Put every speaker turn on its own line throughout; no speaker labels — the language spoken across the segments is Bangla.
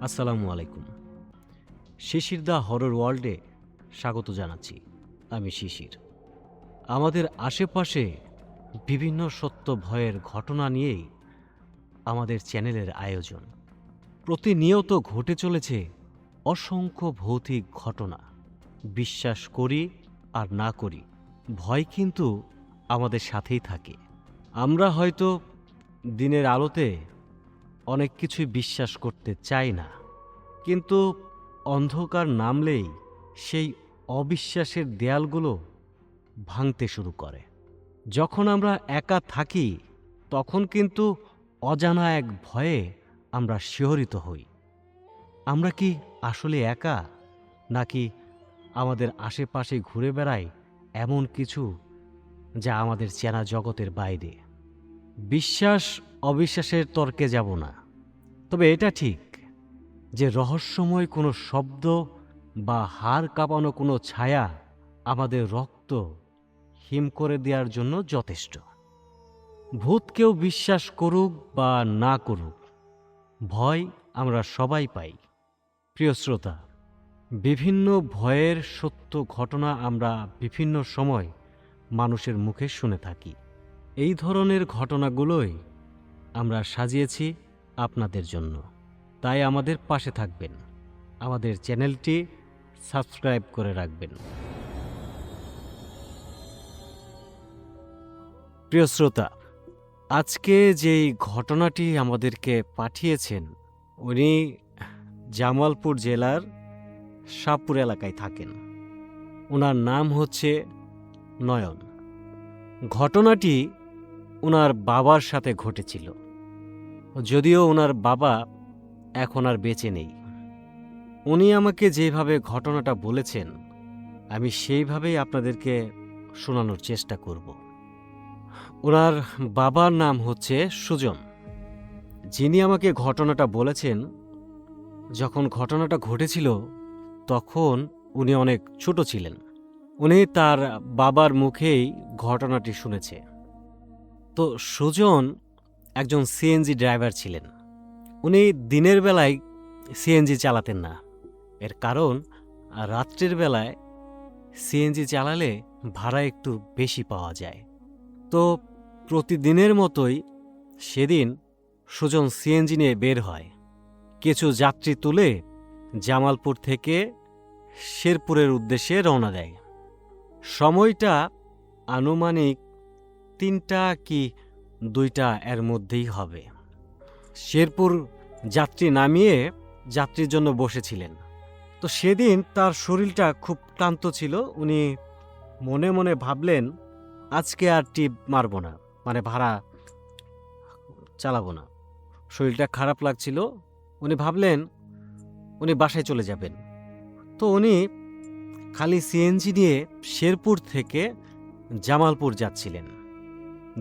আসসালামু আলাইকুম। শিশির দ্য হরর ওয়ার্ল্ডে স্বাগত জানাচ্ছি। আমি শিশির। আমাদের আশেপাশে বিভিন্ন সত্য ভয়ের ঘটনা নিয়েই আমাদের চ্যানেলের আয়োজন। প্রতিনিয়ত ঘটে চলেছে অসংখ্য ভৌতিক ঘটনা। বিশ্বাস করি আর না করি, ভয় কিন্তু আমাদের সাথেই থাকে। আমরা হয়তো দিনের আলোতে অনেক কিছুই বিশ্বাস করতে চাই না, কিন্তু অন্ধকার নামলেই সেই অবিশ্বাসের দেয়ালগুলো ভাঙতে শুরু করে। যখন আমরা একা থাকি তখন কিন্তু অজানা এক ভয়ে আমরা শিহরিত হই। আমরা কি আসলে একা, নাকি আমাদের আশেপাশে ঘুরে বেড়ায় এমন কিছু যা আমাদের চেনা জগতের বাইরে? বিশ্বাস অবিশ্বাসের তর্কে যাব না, তবে এটা ঠিক যে রহস্যময় কোনো শব্দ বা হাড় কাঁপানো কোনো ছায়া আমাদের রক্ত হিম করে দেওয়ার জন্য যথেষ্ট। ভূত কেউ বিশ্বাস করুক বা না করুক, ভয় আমরা সবাই পাই। প্রিয় শ্রোতা, বিভিন্ন ভয়ের সত্য ঘটনা আমরা বিভিন্ন সময় মানুষের মুখে শুনে থাকি। এই ধরনের ঘটনাগুলোই আমরা সাজিয়েছি আপনাদের জন্য। তাই আমাদের পাশে থাকবেন, আমাদের চ্যানেলটি সাবস্ক্রাইব করে রাখবেন। প্রিয় শ্রোতা, আজকে যেই ঘটনাটি আমাদেরকে পাঠিয়েছেন, উনি জামালপুর জেলার শাহপুর এলাকায় থাকেন। ওনার নাম হচ্ছে নয়ন। ঘটনাটি ওনার বাবার সাথে ঘটেছিল, যদিও ওনার বাবা এখন আর বেঁচে নেই। উনি আমাকে যেভাবে ঘটনাটা বলেছেন, আমি সেইভাবেই আপনাদেরকে শোনানোর চেষ্টা করব। ওনার বাবার নাম হচ্ছে সুজন। যিনি আমাকে ঘটনাটা বলেছেন, যখন ঘটনাটা ঘটেছিল তখন উনি অনেক ছোট ছিলেন। উনি তার বাবার মুখেই ঘটনাটি শুনেছে। তো সুজন একজন সিএনজি ড্রাইভার ছিলেন। উনি দিনের বেলায় সিএনজি চালাতেন না। এর কারণ, রাত্রের বেলায় সিএনজি চালালে ভাড়া একটু বেশি পাওয়া যায়। তো প্রতিদিনের মতোই সেদিন সুজন সিএনজি নিয়ে বের হয়। কিছু যাত্রী তুলে জামালপুর থেকে শেরপুরের উদ্দেশ্যে রওনা দেয়। সময়টা আনুমানিক 3টা কি 2টা এর মধ্যেই হবে। শেরপুর যাত্রী নামিয়ে যাত্রীর জন্য বসেছিলেন। তো সেদিন তার শরীরটা খুব ক্লান্ত ছিল। উনি মনে মনে ভাবলেন, আজকে আর টিপ মারব না, মানে ভাড়া চালাবো না। শরীরটা খারাপ লাগছিল। উনি ভাবলেন উনি বাসায় চলে যাবেন। তো উনি খালি সিএনজি নিয়ে শেরপুর থেকে জামালপুর যাচ্ছিলেন।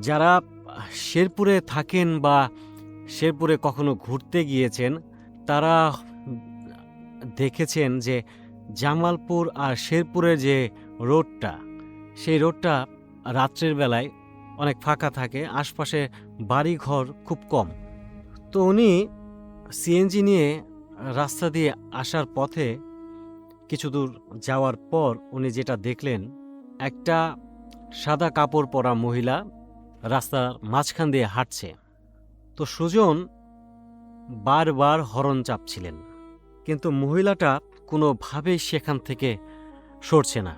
যারা শেরপুরে থাকেন বা শেরপুরে কখনো ঘুরতে গিয়েছেন, তারা দেখেছেন যে জামালপুর আর শেরপুরের যে রোডটা, সেই রোডটা রাত্রের বেলায় অনেক ফাঁকা থাকে, আশপাশে বাড়িঘর খুব কম। তো উনি সিএনজি নিয়ে রাস্তা দিয়ে আসার পথে কিছু দূর যাওয়ার পর উনি যেটা দেখলেন, একটা সাদা কাপড় পরা মহিলা রাস্তার মাঝখান দিয়ে হাঁটছে। তো সুজন বারবার হর্ন চাপছিলেন, কিন্তু মহিলাটা কোনোভাবেই সেখান থেকে সরছে না।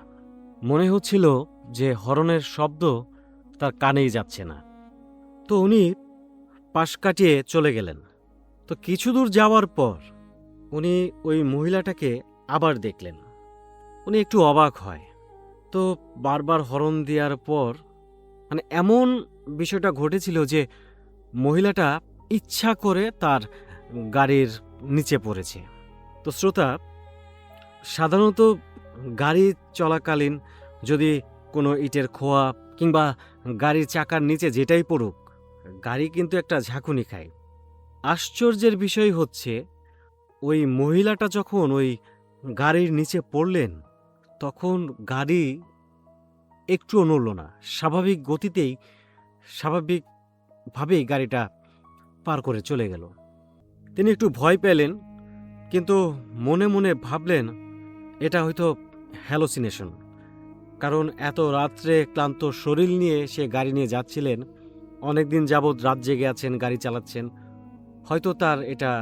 মনে হচ্ছিল যে হর্নের শব্দ তার কানেই যাচ্ছে না। তো উনি পাশ কাটিয়ে চলে গেলেন। তো কিছু দূর যাওয়ার পর উনি ওই মহিলাটাকে আবার দেখলেন। উনি একটু অবাক হয়। তো বারবার হর্ন দেওয়ার পর মানে এমন বিষয়টা ঘটেছিল যে মহিলাটা ইচ্ছা করে তার গাড়ির নিচে পড়েছে। তো শ্রোতা, সাধারণত গাড়ি চলাকালীন যদি কোনো ইটের খোয়া কিংবা গাড়ির চাকার নিচে যেটাই পড়ুক, গাড়ি কিন্তু একটা ঝাঁকুনি খায়। আশ্চর্যের বিষয় হচ্ছে, ওই মহিলাটা যখন ওই গাড়ির নিচে পড়লেন, তখন গাড়ি একটুও নড়ল না। স্বাভাবিক গতিতেই, স্বাভাবিকভাবেই গাড়িটা পার করে চলে গেল। তিনি একটু ভয় পেলেন, কিন্তু মনে মনে ভাবলেন এটা হয়তো হ্যালোসিনেশন, কারণ এত রাত্রে ক্লান্ত শরীর নিয়ে সে গাড়ি নিয়ে যাচ্ছিলেন, অনেকদিন যাবৎ রাত জেগে আছেন, গাড়ি চালাচ্ছেন, হয়তো তার এটা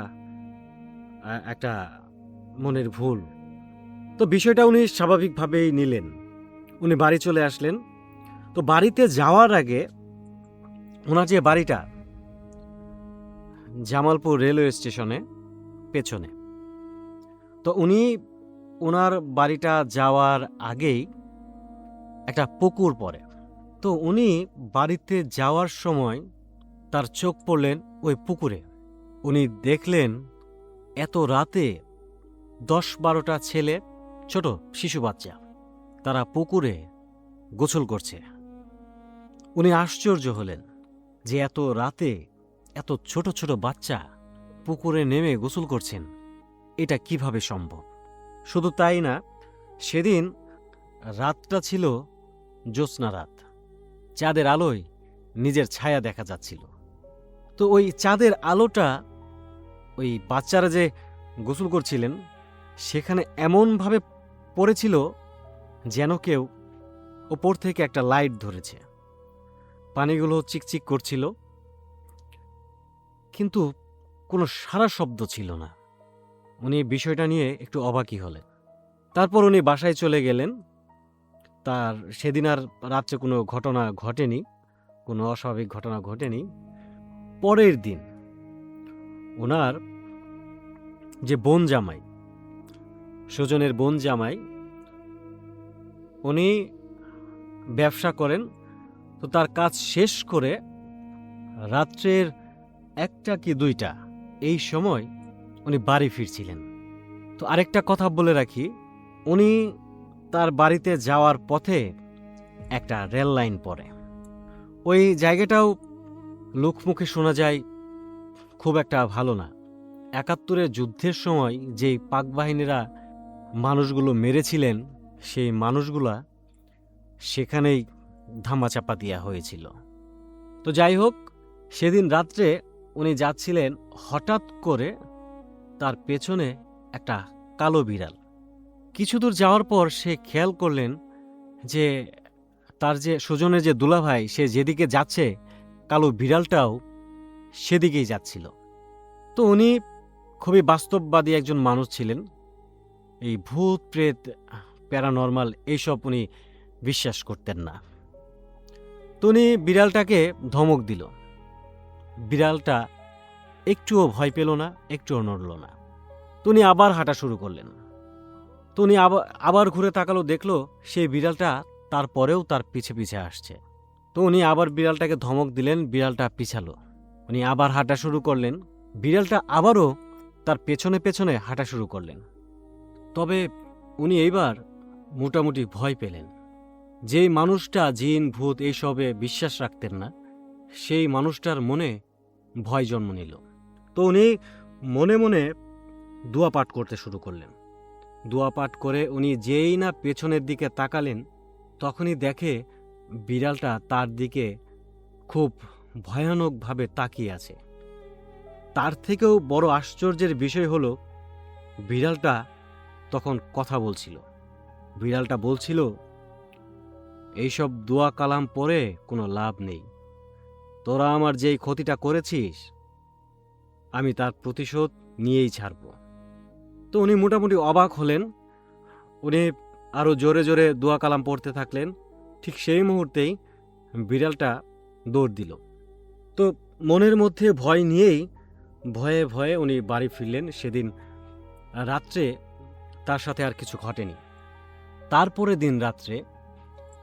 একটা মনের ভুল। তো বিষয়টা উনি স্বাভাবিকভাবেই নিলেন। উনি বাড়ি চলে আসলেন। তো বাড়িতে যাওয়ার আগে ওনার যে বাড়িটা জামালপুর রেলওয়ে স্টেশনে পেছনে, তো উনি ওনার বাড়িটা যাওয়ার আগেই একটা পুকুর পড়ে। তো উনি বাড়িতে যাওয়ার সময় তার চোখ পড়লেন ওই পুকুরে। উনি দেখলেন এত রাতে 10-12টা ছেলে, ছোট শিশু বাচ্চা, তারা পুকুরে গোসল করছে। উনি আশ্চর্য হলেন যে এত রাতে এত ছোট ছোট বাচ্চা পুকুরে নেমে গোসল করছেন, এটা কিভাবে সম্ভব। শুধু তাই না, সেদিন রাতটা ছিল জ্যোৎস্না রাত, চাঁদের আলোয় নিজের ছায়া দেখা যাচ্ছিল। তো ওই চাঁদের আলোটা ওই বাচ্চারা যে গোসল করছিলেন সেখানে এমনভাবে পড়েছিল যেন কেউ ওপর থেকে একটা লাইট ধরেছে। পানিগুলো চিকচিক করছিল, কিন্তু কোনো সারা শব্দ ছিল না। উনি বিষয়টা নিয়ে একটু অবাকই হলেন। তারপর উনি বাসায় চলে গেলেন। তার সেদিন আর রাত্রে কোনো ঘটনা ঘটেনি, কোনো অস্বাভাবিক ঘটনা ঘটেনি। পরের দিন ওনার যে বোন জামাই, সুজনের বোন জামাই, উনি ব্যবসা করেন। তো তার কাজ শেষ করে রাত্রের 1টা কি 2টা এই সময় উনি বাড়ি ফিরছিলেন। তো আরেকটা কথা বলে রাখি, উনি তার বাড়িতে যাওয়ার পথে একটা রেল লাইন পড়ে। ওই জায়গাটাও লোকমুখে শোনা যায় খুব একটা ভালো না। 71-এর যুদ্ধের সময় যেই পাক বাহিনীরা মানুষগুলো মেরেছিলেন, সেই মানুষগুলা সেখানেই ধামাচাপা দেওয়া হয়েছিল। তো যাই হোক, সেদিন রাত্রে উনি যাচ্ছিলেন, হঠাৎ করে তার পেছনে একটা কালো বিড়াল। কিছু দূর যাওয়ার পর সে খেয়াল করলেন যে তার যে সুজনের যে দুলাভাই, সে যেদিকে যাচ্ছে কালো বিড়ালটাও সেদিকেই যাচ্ছিল। তো উনি খুবই বাস্তববাদী একজন মানুষ ছিলেন। এই ভূত প্রেত, প্যারানর্মাল এইসব উনি বিশ্বাস করতেন না। তো উনি বিড়ালটাকে ধমক দিল। বিড়ালটা একটুও ভয় পেল না, একটুও নড়ল না। তো উনি আবার হাঁটা শুরু করলেন। তো উনি আবার ঘুরে তাকালো, দেখলো সেই বিড়ালটা তারপরেও তার পিছে পিছে আসছে। তো উনি আবার বিড়ালটাকে ধমক দিলেন, বিড়ালটা পিছালো। উনি আবার হাঁটা শুরু করলেন, বিড়ালটা আবারও তার পেছনে পেছনে হাঁটা শুরু করলেন। তবে উনি এইবার মোটামুটি ভয় পেলেন। যেই মানুষটা জিন ভূত এইসবে বিশ্বাস রাখতেন না, সেই মানুষটার মনে ভয় জন্ম নিল। তো উনি মনে মনে দোয়া পাঠ করতে শুরু করলেন। দোয়া পাঠ করে উনি যেই না পেছনের দিকে তাকালেন, তখনই দেখে বিড়ালটা তার দিকে খুব ভয়ানকভাবে তাকিয়ে আছে। তার থেকেও বড় আশ্চর্যের বিষয় হলো, বিড়ালটা তখন কথা বলছিল। বিড়ালটা বলছিল, এইসব দোয়া কালাম পড়ে কোনো লাভ নেই, তোরা আমার যেই ক্ষতিটা করেছিস আমি তার প্রতিশোধ নিয়েই ছাড়ব। তো উনি মোটামুটি অবাক হলেন। উনি আরও জোরে জোরে দোয়া কালাম পড়তে থাকলেন। ঠিক সেই মুহূর্তেই বিড়ালটা দৌড় দিল। তো মনের মধ্যে ভয় নিয়েই ভয়ে ভয়ে উনি বাড়ি ফিরলেন। সেদিন রাত্রে তার সাথে আর কিছু ঘটেনি। তারপরে দিন রাত্রে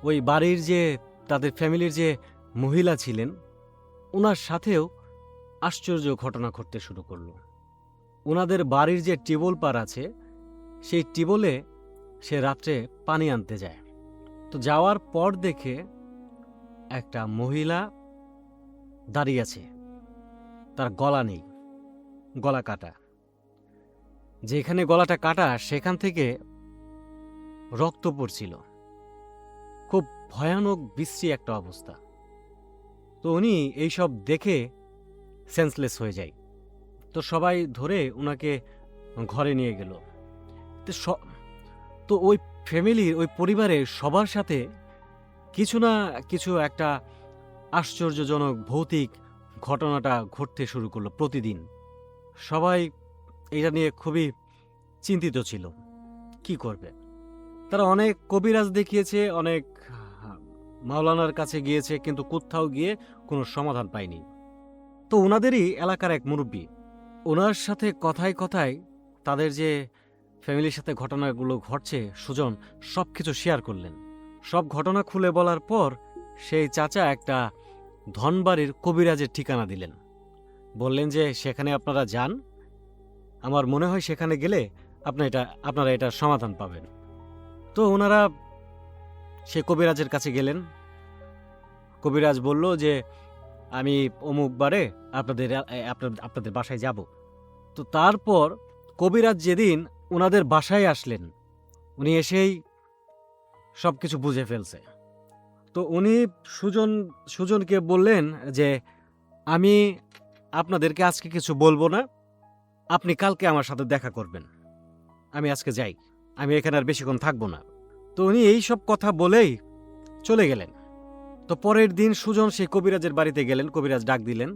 ওই বাড়ির যে তাদের ফ্যামিলির যে মহিলা ছিলেন, ওনার সাথেও আশ্চর্য ঘটনা ঘটতে শুরু করলো। ওনাদের বাড়ির যে টিউবওয়েল পার আছে, সেই টিউবওয়েলে সে রাত্রে পানি আনতে যায়। তো যাওয়ার পর দেখে একটা মহিলা দাঁড়িয়ে আছে, তার গলা নেই, গলা কাটা। যেখানে গলাটা কাটা সেখান থেকে রক্ত পড়ছিল। খুব ভয়ানক বিশ্রী একটা অবস্থা। তো উনি এইসব দেখে সেন্সলেস হয়ে যায়। তো সবাই ধরে ওনাকে ঘরে নিয়ে গেল। তো তো ওই ফ্যামিলির, ওই পরিবারের সবার সাথে কিছু না কিছু একটা আশ্চর্যজনক ভৌতিক ঘটনাটা ঘটতে শুরু করলো প্রতিদিন। সবাই এটা নিয়ে খুবই চিন্তিত ছিল, কি করবে। তারা অনেক কবিরাজ দেখিয়েছে, অনেক মাওলানার কাছে গিয়েছে, কিন্তু কোথাও গিয়ে কোনো সমাধান পায়নি। তো ওনাদেরই এলাকার এক মুরব্বী, ওনার সাথে কথায় কথায় তাদের যে ফ্যামিলির সাথে ঘটনাগুলো ঘটছে সুজন সব কিছু শেয়ার করলেন। সব ঘটনা খুলে বলার পর সেই চাচা একটা ধনবাড়ির কবিরাজের ঠিকানা দিলেন। বললেন যে সেখানে আপনারা যান, আমার মনে হয় সেখানে গেলে আপনারা এটা সমাধান পাবেন। তো ওনারা সে কবিরাজের কাছে গেলেন। কবিরাজ বলল যে আমি অমুক বারে আপনাদের বাসায় যাব। তো তারপর কবিরাজ যেদিন ওনাদের বাসায় আসলেন, উনি এসেই সব কিছু বুঝে ফেলছে। তো উনি সুজনকে বললেন যে আমি আপনাদেরকে আজকে কিছু বলবো না, আপনি কালকে আমার সাথে দেখা করবেন, আমি আজকে যাই, আমি এখানে আর বেশিক্ষণ থাকবো না। তো উনি এই সব কথা বলেই চলে গেলেন। তো পরের দিন সুজন সেই কবিরাজের বাড়িতে গেলেন, কবিরাজ ডাক দিলেন।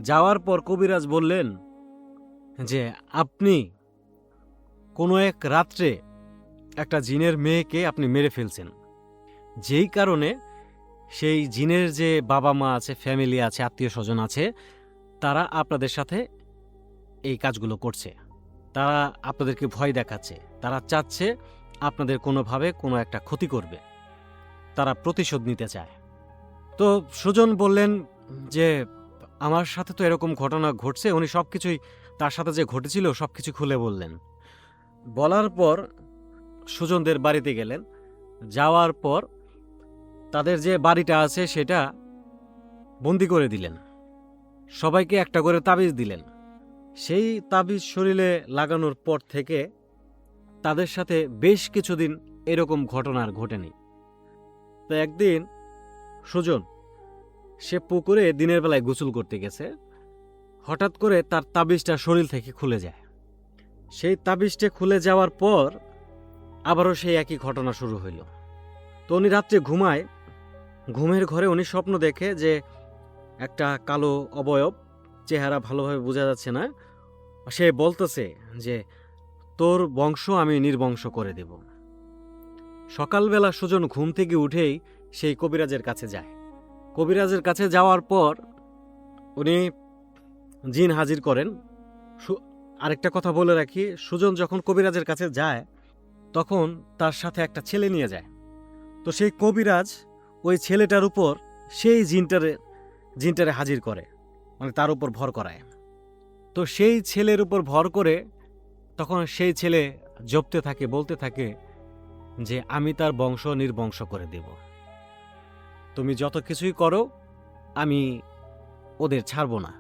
যাওয়ার পর কবিরাজ বললেন যে আপনি কোনো এক রাত্রে একটা জিনের মেয়েকে আপনি মেরে ফেলছেন, যেই কারণে সেই জিনের যে বাবা মা আছে, ফ্যামিলি আছে, আত্মীয় স্বজন আছে, তারা আপনাদের সাথে এই কাজগুলো করছে। তারা আপনাদেরকে ভয় দেখাচ্ছে, তারা চাচ্ছে আপনাদের কোনোভাবে কোনো একটা ক্ষতি করবে, তারা প্রতিশোধ নিতে চায়। তো সুজন বললেন যে আমার সাথে তো এরকম ঘটনা ঘটছে। উনি সব কিছুই, তার সাথে যে ঘটেছিল সব কিছু খুলে বললেন। বলার পর সুজনদের বাড়িতে গেলেন। যাওয়ার পর তাদের যে বাড়িটা আছে সেটা বন্দি করে দিলেন, সবাইকে একটা করে তাবিজ দিলেন। সেই তাবিজ শরীরে লাগানোর পর থেকে তাদের সাথে বেশ কিছুদিন এরকম ঘটনা আর ঘটেনি। তো একদিন সুজন সে পুকুরে দিনের বেলায় গোসল করতে গেছে, হঠাৎ করে তার তাবিজটা শরীর থেকে খুলে যায়। সেই তাবিজটা খুলে যাওয়ার পর আবারও সেই একই ঘটনা শুরু হইল। তো উনি রাত্রে ঘুমায়, ঘুমের ঘরে উনি স্বপ্ন দেখে যে একটা কালো অবয়ব, চেহারা ভালোভাবে বোঝা যাচ্ছে না, সে বলতেছে যে তোর বংশ আমি নির্বংশ করে দেব। সকালবেলা সুজন ঘুম থেকে উঠেই সেই কবিরাজের কাছে যায়। কবিরাজের কাছে যাওয়ার পর উনি জিন হাজির করেন। আরেকটা কথা বলে রাখি, সুজন যখন কবিরাজের কাছে যায় তখন তার সাথে একটা ছেলে নিয়ে যায়। তো সেই কবিরাজ ওই ছেলেটার উপর সেই জিনটারে হাজির করে, মানে তার উপর ভর করায়। তো সেই ছেলের উপর ভর করে তখন সেই ছেলে জপতে থাকে, বলতে থাকে যে আমি তার বংশ নির্বংশ করে দেব, তুমি যত কিছুই করো আমি ওদের ছাড়ব না।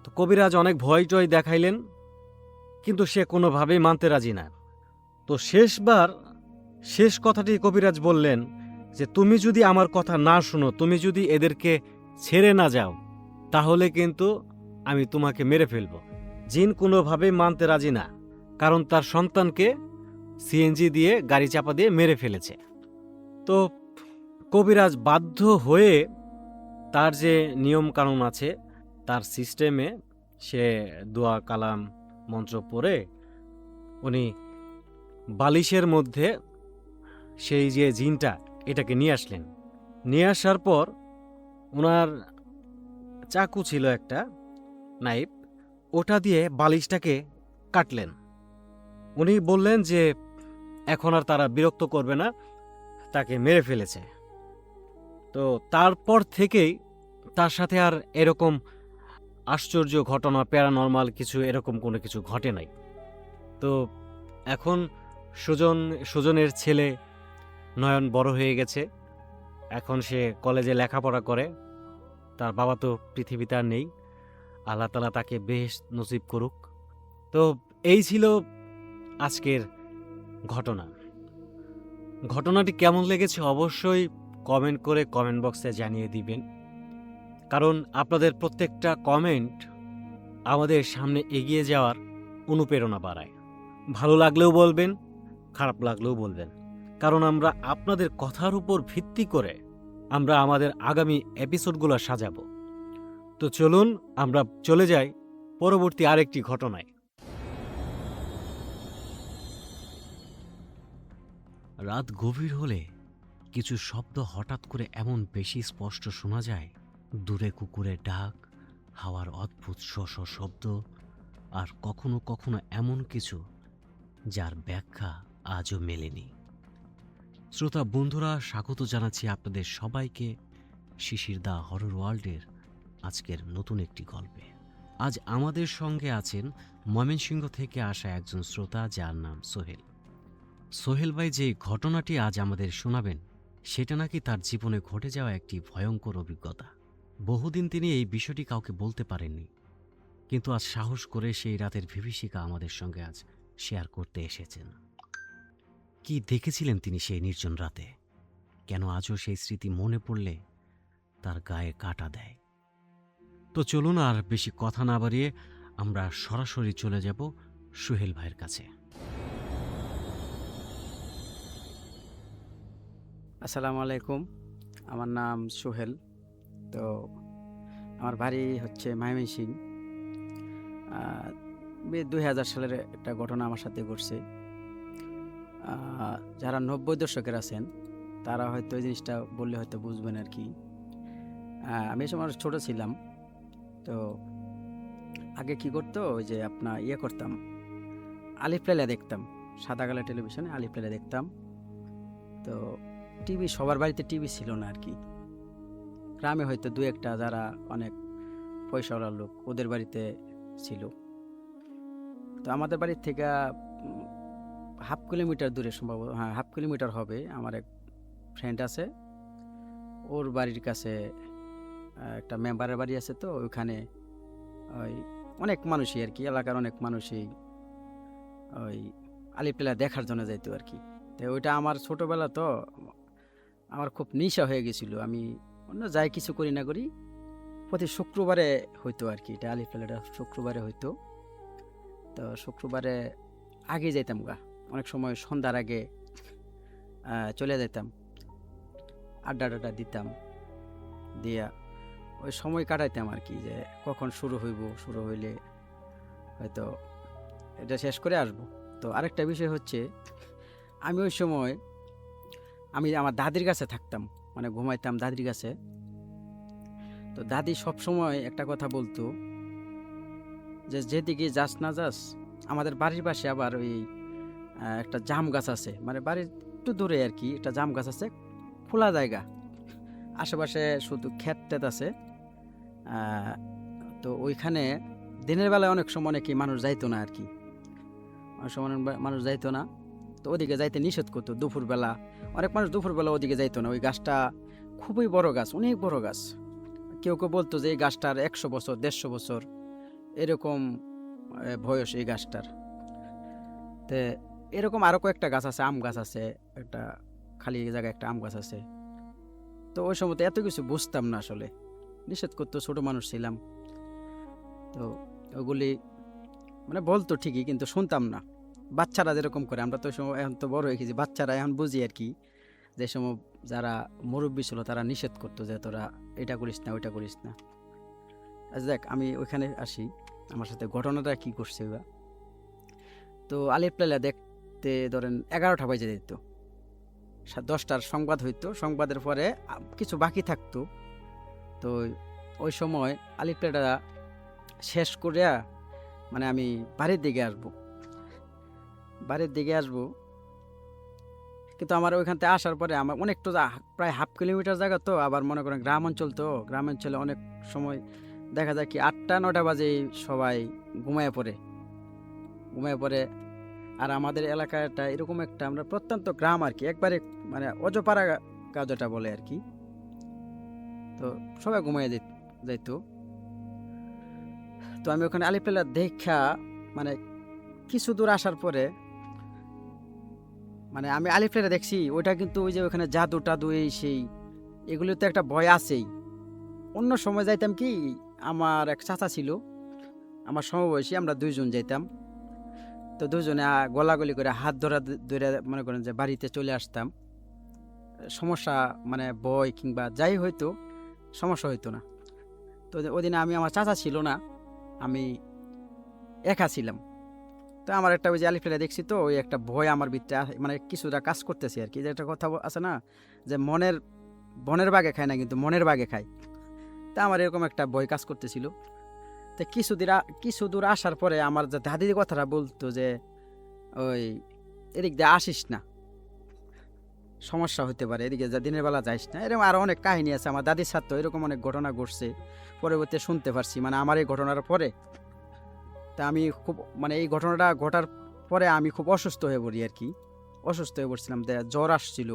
তো কবিরাজ অনেক ভয় টয় দেখাইলেন, কিন্তু সে কোনোভাবেই মানতে রাজি না। তো শেষ কথাটি কবিরাজ বললেন যে তুমি যদি আমার কথা না শুনো, তুমি যদি এদেরকে ছেড়ে না যাও, তাহলে কিন্তু আমি তোমাকে মেরে ফেলব। জিন কোনোভাবেই মানতে রাজি না, কারণ তার সন্তানকে সিএনজি দিয়ে গাড়ি চাপা দিয়ে মেরে ফেলেছে। তো কবিরাজ বাধ্য হয়ে তার যে নিয়ম কানুন আছে তার সিস্টেমে সে দোয়া কালাম মন্ত্র পড়ে উনি বালিশের মধ্যে সেই যে জিনটা এটাকে নিয়ে আসলেন। নিয়ে আসার পর ওনার চাকু ছিল একটা নাইফ, ওটা দিয়ে বালিশটাকে কাটলেন। উনি বললেন যে এখন আর তারা বিরক্ত করবে না, তাকে মেরে ফেলেছে। তো তারপর থেকেই তার সাথে আর এরকম আশ্চর্য ঘটনা, প্যারানর্মাল কিছু এরকম কোনো কিছু ঘটে নাই। তো এখন সুজনের ছেলে নয়ন বড় হয়ে গেছে, এখন সে কলেজে লেখাপড়া করে। তার বাবা তো পৃথিবীতে আর নেই, আল্লাহ তাআলা তাকে বেশ নসিব করুক। তো এই ছিল আজকের ঘটনাটি কেমন লেগেছে অবশ্যই কমেন্ট করে কমেন্ট বক্সে জানিয়ে দিবেন, কারণ আপনাদের প্রত্যেকটা কমেন্ট আমাদের সামনে এগিয়ে যাওয়ার অনুপ্রেরণা বাড়ায়। ভালো লাগলেও বলবেন, খারাপ লাগলেও বলবেন, কারণ আমরা আপনাদের কথার উপর ভিত্তি করে আমরা আমাদের আগামী এপিসোডগুলো সাজাবো। তো চলুন আমরা চলে যাই পরবর্তী আরেকটি ঘটনায়। রাত গভীর হলে কিছু শব্দ হঠাৎ করে এমন বেশি স্পষ্ট শোনা যায়, দূরে কুকুরের ডাক, হাওয়ার অদ্ভুত শশ শব্দ, আর কখনো কখনো এমন কিছু যার ব্যাখ্যা আজও মেলেনি। শ্রোতা বন্ধুরা, স্বাগত জানাচ্ছি আপনাদের সবাইকে শিশির দা হরর ওয়ার্ল্ডের আজকের নতুন একটি গল্পে। আজ আমাদের সঙ্গে আছেন ময়মনসিংহ থেকে আসা একজন শ্রোতা, যার নাম সোহেল। সোহেল ভাই যে ঘটনাটি আজ আমাদের শোনাবেন, সেটা নাকি তার জীবনে ঘটে যাওয়া একটি ভয়ঙ্কর অভিজ্ঞতা। বহুদিন তিনি এই বিষয়টি কাউকে বলতে পারেননি, কিন্তু আজ সাহস করে সেই রাতের বিভীষিকা আমাদের সঙ্গে আজ শেয়ার করতে এসেছেন। কি দেখেছিলেন তিনি সেই নির্জন রাতে, কেন আজও সেই স্মৃতি মনে পড়লে তার গায়ে কাঁটা দেয়। তো চলুন আর বেশি কথা না বাড়িয়ে আমরা সরাসরি চলে যাব সোহেল ভাইয়ের কাছে।
আসসালামু আলাইকুম, আমার নাম সোহেল। তো আমার বাড়ি হচ্ছে ময়মনসিংহ। 2000 সালের একটা ঘটনা আমার সাথে ঘটছে। যারা 90 দশকের আছেন তারা হয়তো এই জিনিসটা বললে হয়তো বুঝবেন আর কি। আমি এই সময় ছোট ছিলাম। তো আগে কি করতো, ওই যে আপনার করতাম, আলিফ লায়লা দেখতাম, সাদা কালার টেলিভিশনে আলিফ লায়লা দেখতাম। তো টিভি, সবার বাড়িতে টিভি ছিল না আর কি। গ্রামে হয়তো দু একটা যারা অনেক পয়সাওয়ালা লোক, ওদের বাড়িতে ছিল। তো আমাদের বাড়ির থেকে হাফ কিলোমিটার দূরে, সম্ভব হাফ কিলোমিটার হবে, আমার এক ফ্রেন্ড আছে, ওর বাড়ির কাছে একটা মেম্বারের বাড়ি আছে। তো ওইখানে ওই অনেক মানুষই আর কি, এলাকার অনেক মানুষই ওই আলিফ লায়লা দেখার জন্য যাইতো আর কি। তো ওইটা আমার ছোটোবেলা, তো আমার খুব নেশা হয়ে গেছিলো। আমি অন্য যাই কিছু করি না করি, প্রতি শুক্রবারে হইতো আর কি, এটা আলিফ লায়লাটা শুক্রবারে হইতো। তো শুক্রবারে আগে যাইতাম গা, অনেক সময় সন্ধ্যার আগে চলে যেতাম, আড্ডা দিতাম, দিয়া ওই সময় কাটাইতাম আর কি, যে কখন শুরু হইলে হয়তো এটা শেষ করে আসবো। তো আরেকটা বিষয় হচ্ছে, আমি ওই সময় আমার দাদির কাছে থাকতাম, মানে ঘুমাইতাম দাদির কাছে। তো দাদি সব সময় একটা কথা বলতো, যে যেদিকে যাস না যাস, আমাদের বাড়ির পাশে আবার ওই একটা জাম গাছ আছে, মানে বাড়ির একটু দূরে আর কি একটা জাম গাছ আছে, খোলা জায়গা, আশেপাশে শুধু ক্ষেত টেত আছে। তো ওইখানে দিনের বেলায় অনেক সময় নাকি মানুষ যাইতো না আর কি, অনেক সময় মানুষ যাইতো না। তো ওদিকে যাইতে নিষেধ করতো। দুপুরবেলা অনেক মানুষ দুপুরবেলা ওদিকে যাইতো না। ওই গাছটা খুবই বড় গাছ, অনেক বড় গাছ। কেউ কেউ বলতো যে এই গাছটার 100 বছর 150 বছর এরকম বয়স এই গাছটার। তো এরকম আরও কয়েকটা গাছ আছে, আম গাছ আছে, একটা খালি জায়গায় একটা আম গাছ আছে। তো ওই সময় তো এত কিছু বুঝতাম না আসলে, নিষেধ করতো, ছোট মানুষ ছিলাম। তো ওগুলি মানে বলতো ঠিকই, কিন্তু শুনতাম না। বাচ্চারা যেরকম করে, আমরা তো ওই সময়, এখন তো বড় হয়ে গেছি, বাচ্চারা এখন বুঝি আর কি। যে সময় যারা মুরব্বী ছিল তারা নিষেধ করতো যে তোরা এটা করিস না, ওইটা করিস না। আচ্ছা দেখ, আমি ওইখানে আসি, আমার সাথে ঘটনাটা কি করছে ওরা। তো আলিফ লায়লা দেখতে ধরেন 11টা বাজে দিত, 10টার সংবাদ হইতো, সংবাদের পরে কিছু বাকি থাকতো। তো ওই সময় আলিফ লায়লা শেষ করিয়া মানে আমি বাড়ির দিকে আসবো। কিন্তু আমার ওইখান থেকে আসার পরে আমার অনেকটা প্রায় হাফ কিলোমিটার জায়গা, তো আবার মনে করেন গ্রাম অঞ্চল, তো গ্রাম অঞ্চলে অনেক সময় দেখা যায় কি 8টা-9টা বাজে সবাই ঘুমায় পড়ে। আর আমাদের এলাকাটা এরকম একটা, আমরা প্রত্যন্ত গ্রাম আর কি, একবারে মানে অজপাড়া কাজটা বলে আর কি। তো সবাই ঘুমায় যাইতো। তো আমি ওখানে আলিফ লায়লা দেখা, মানে কিছু দূর আসার পরে, মানে আমি আলিফ লায়লা দেখছি ওইটা, কিন্তু ওই যে ওখানে জাদু টাদু এই সেই এগুলো তো একটা ভয় আছেই। অন্য সময় যাইতাম কি, আমার এক চাচা ছিল আমার সমবয়সী, আমরা দুইজন যাইতাম। তো দুজনে গলাগলি করে হাত ধরা ধরে মনে করেন যে বাড়িতে চলে আসতাম। সমস্যা মানে ভয় কিংবা যাই হয়তো সমস্যা হইতো না। তো ওদিনে আমি আমার চাচা ছিল না, আমি একা ছিলাম। তো আমার একটা ওই যে আলিফ লাইলা দেখছি, তো ওই একটা ভয় আমার ভিতরে মানে কিছুটা কাজ করতেছে আর কি। যে একটা কথা আছে না যে বনের বাগে খায় না কিন্তু মনের বাগে খায়। তা আমার এরকম একটা ভয় কাজ করতেছিল। তো কিছু দূর আসার পরে আমার যে দাদির কথাটা বলতো যে ওই এদিক দিয়ে আসিস না, সমস্যা হতে পারে, এদিকে দিনের বেলা যাইস না। এরকম আরো অনেক কাহিনী আছে আমার দাদির সাথে, এরকম অনেক ঘটনা ঘটছে পরবর্তী শুনতে পারছি মানে আমার এই ঘটনার পরে। তা আমি খুব মানে এই ঘটনাটা ঘটার পরে আমি খুব অসুস্থ হয়ে পড়ি আর কি। অসুস্থ হয়ে পড়ছিলাম, জ্বর আসছিল।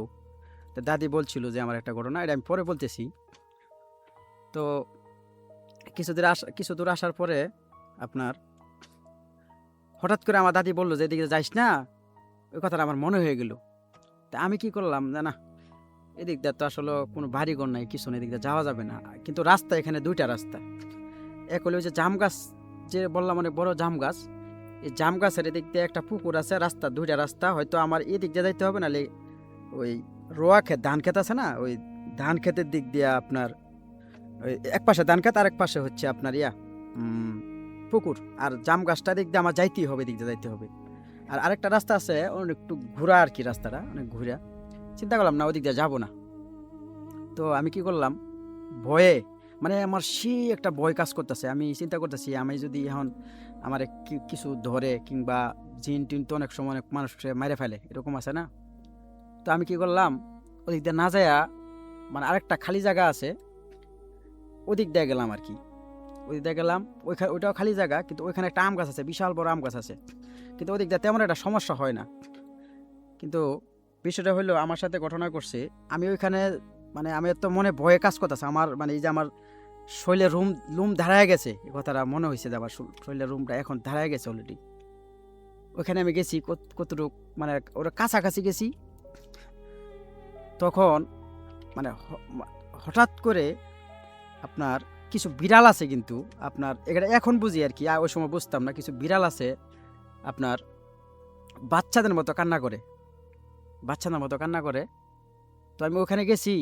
তো দাদি বলছিল যে আমার একটা ঘটনা, এটা আমি পরে বলতেছি। তো কিছু দূর আসার পরে আপনার হঠাৎ করে আমার দাদি বললো যে এদিকে যাইস না, ওই কথাটা আমার মনে হয়ে গেল। তা আমি কি করলাম না, এদিক দিয়ে তো আসলে কোনো বাড়িঘর নাই, কিছু নেই, এদিক দিয়ে যাওয়া যাবে না। কিন্তু রাস্তা এখানে দুইটা রাস্তা, এক হলো ওই যে জাম গাছ যে বললাম অনেক বড় জাম গাছ, এই জাম গাছের এদিক দিয়ে একটা পুকুর আছে, রাস্তা দুইটা রাস্তা, হয়তো আমার এদিক দিয়ে যাইতে হবে, নাহলে ওই রোয়া ক্ষেত ধান ক্ষেত আছে না, ওই ধান ক্ষেতের দিক দিয়ে আপনার ওই এক পাশে ধান ক্ষেত আর এক পাশে হচ্ছে আপনার পুকুর। আর জাম গাছটা দিক দিয়ে আমার যাইতেই হবে, দিক দিয়ে যাইতে হবে। আর আরেকটা রাস্তা আছে অনেক একটু ঘোরা আর কি, রাস্তাটা অনেক ঘুরা। চিন্তা করলাম না ওদিক দিয়ে যাবো না। তো আমি কি করলাম, ভয়ে মানে আমার সেই একটা ভয় কাজ করতেছে। আমি চিন্তা করতেছি আমি যদি এখন আমার কিছু ধরে কিংবা জিন টিন তো অনেক সময় অনেক মানুষকে মেরে ফেলে, এরকম আছে না। তো আমি কি করলাম, ওদিক দিয়ে না যায়া মানে আরেকটা খালি জায়গা আছে, ওদিক দিয়ে গেলাম আর কি। ওদিক দিয়ে গেলাম, ওইটাও খালি জায়গা, কিন্তু ওইখানে একটা আম গাছ আছে, বিশাল বড় আম গাছ আছে। কিন্তু ওদিক দিয়ে তেমন একটা সমস্যা হয় না। কিন্তু বিষয়টা হলো আমার সাথে ঘটনা করছে, আমি ওইখানে মানে আমি তো মনে ভয়ে কাজ করতেছে আমার, মানে এই যে আমার শরীরের লুম দাঁড়ায় গেছে, এই কথাটা মনে হয়েছে যে আমার শরীরের রুমটা এখন দাঁড়ায় গেছে অলরেডি। ওইখানে আমি গেছি কতটুকু মানে ওরা কাছাকাছি গেছি, তখন মানে হঠাৎ করে আপনার কিছু বিড়াল আছে, কিন্তু আপনার এটা এখন বুঝি আর কি, ওই সময় বুঝতাম না। কিছু বিড়াল আছে আপনার বাচ্চাদের মতো কান্না করে, বাচ্চাদের মতো কান্না করে। তো আমি ওখানে গেছি,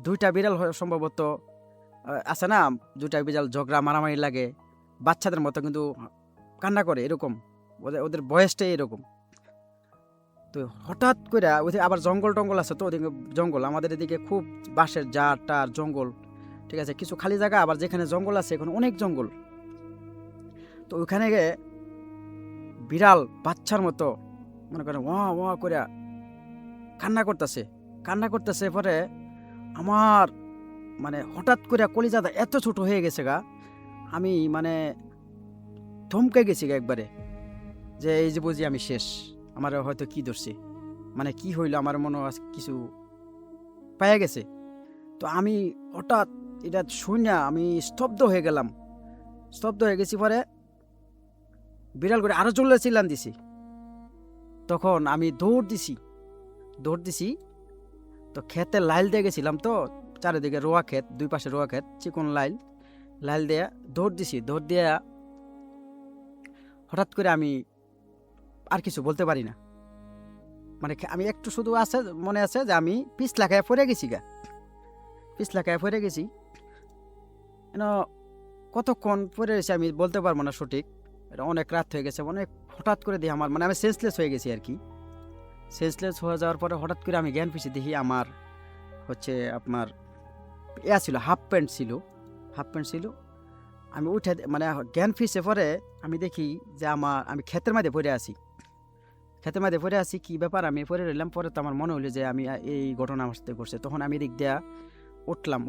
দুইটা বিড়াল সম্ভবত আছে না, দুইটা বিড়াল ঝগড়া মারামারি লাগে, বাচ্চাদের মতো কিন্তু কান্না করে এরকম, ওদের বয়সটাই এরকম। তো হঠাৎ করে আবার জঙ্গল টঙ্গল আছে, তো ওদিকে জঙ্গল, আমাদের এদিকে খুব বাঁশের জার টার জঙ্গল, ঠিক আছে, কিছু খালি জায়গা, আবার যেখানে জঙ্গল আছে এখন অনেক জঙ্গল। তো ওখানে গিয়ে বিড়াল বাচ্চার মতো মনে করেন ওয়া ওয়া করে কান্না করতেছে। পরে আমার মানে হঠাৎ করে কলিজাটা এত ছোট হয়ে গেছে গা, আমি মানে থমকে গেছি গা একবারে, যে এই যে বুঝি আমি শেষ, আমার হয়তো কি ধরছে, মানে কি হইলো, আমার মনে হয় কিছু পাইয়া গেছে। তো আমি হঠাৎ এটা শুনে আমি স্তব্ধ হয়ে গেছি। পরে বিড়াল করে আরো জোরে চিল্লান দিছি, তখন আমি দৌড় দিছি। তো ক্ষেতে লাইল দিয়ে গেছিলাম, তো চারিদিকে রোয়া ক্ষেত, দুই পাশে রোয়া ক্ষেত, চিকন লাইল দিয়ে দৌড় দিয়ে হঠাৎ করে আমি আর কিছু বলতে পারি না, মানে আমি একটু শুধু মনে আছে যে আমি পিছলা খায় পড়ে গেছি। কতক্ষণ পরে রয়েছে আমি বলতে পারবো না সঠিক, এটা অনেক রাত হয়ে গেছে, অনেক হঠাৎ করে দিয়ে আমার মানে আমি সেন্সলেস হয়ে গেছি আর কি। সেন্সলেস হয়ে যাওয়ার পরে হঠাৎ করে আমি জ্ঞান ফিরছি, দেখি আমার হচ্ছে আপনার ছিল হাফ প্যান্ট ছিল। আমি উঠে মানে জ্ঞান ফিরছে পরে আমি দেখি যে আমি ক্ষেতের মধ্যে পড়ে আছি, কি ব্যাপার আমি পড়ে রইলাম। পরে তো আমার মনে হলো যে আমি এই ঘটনা আমার সাথে ঘটছে। তখন আমি এদিক দিয়া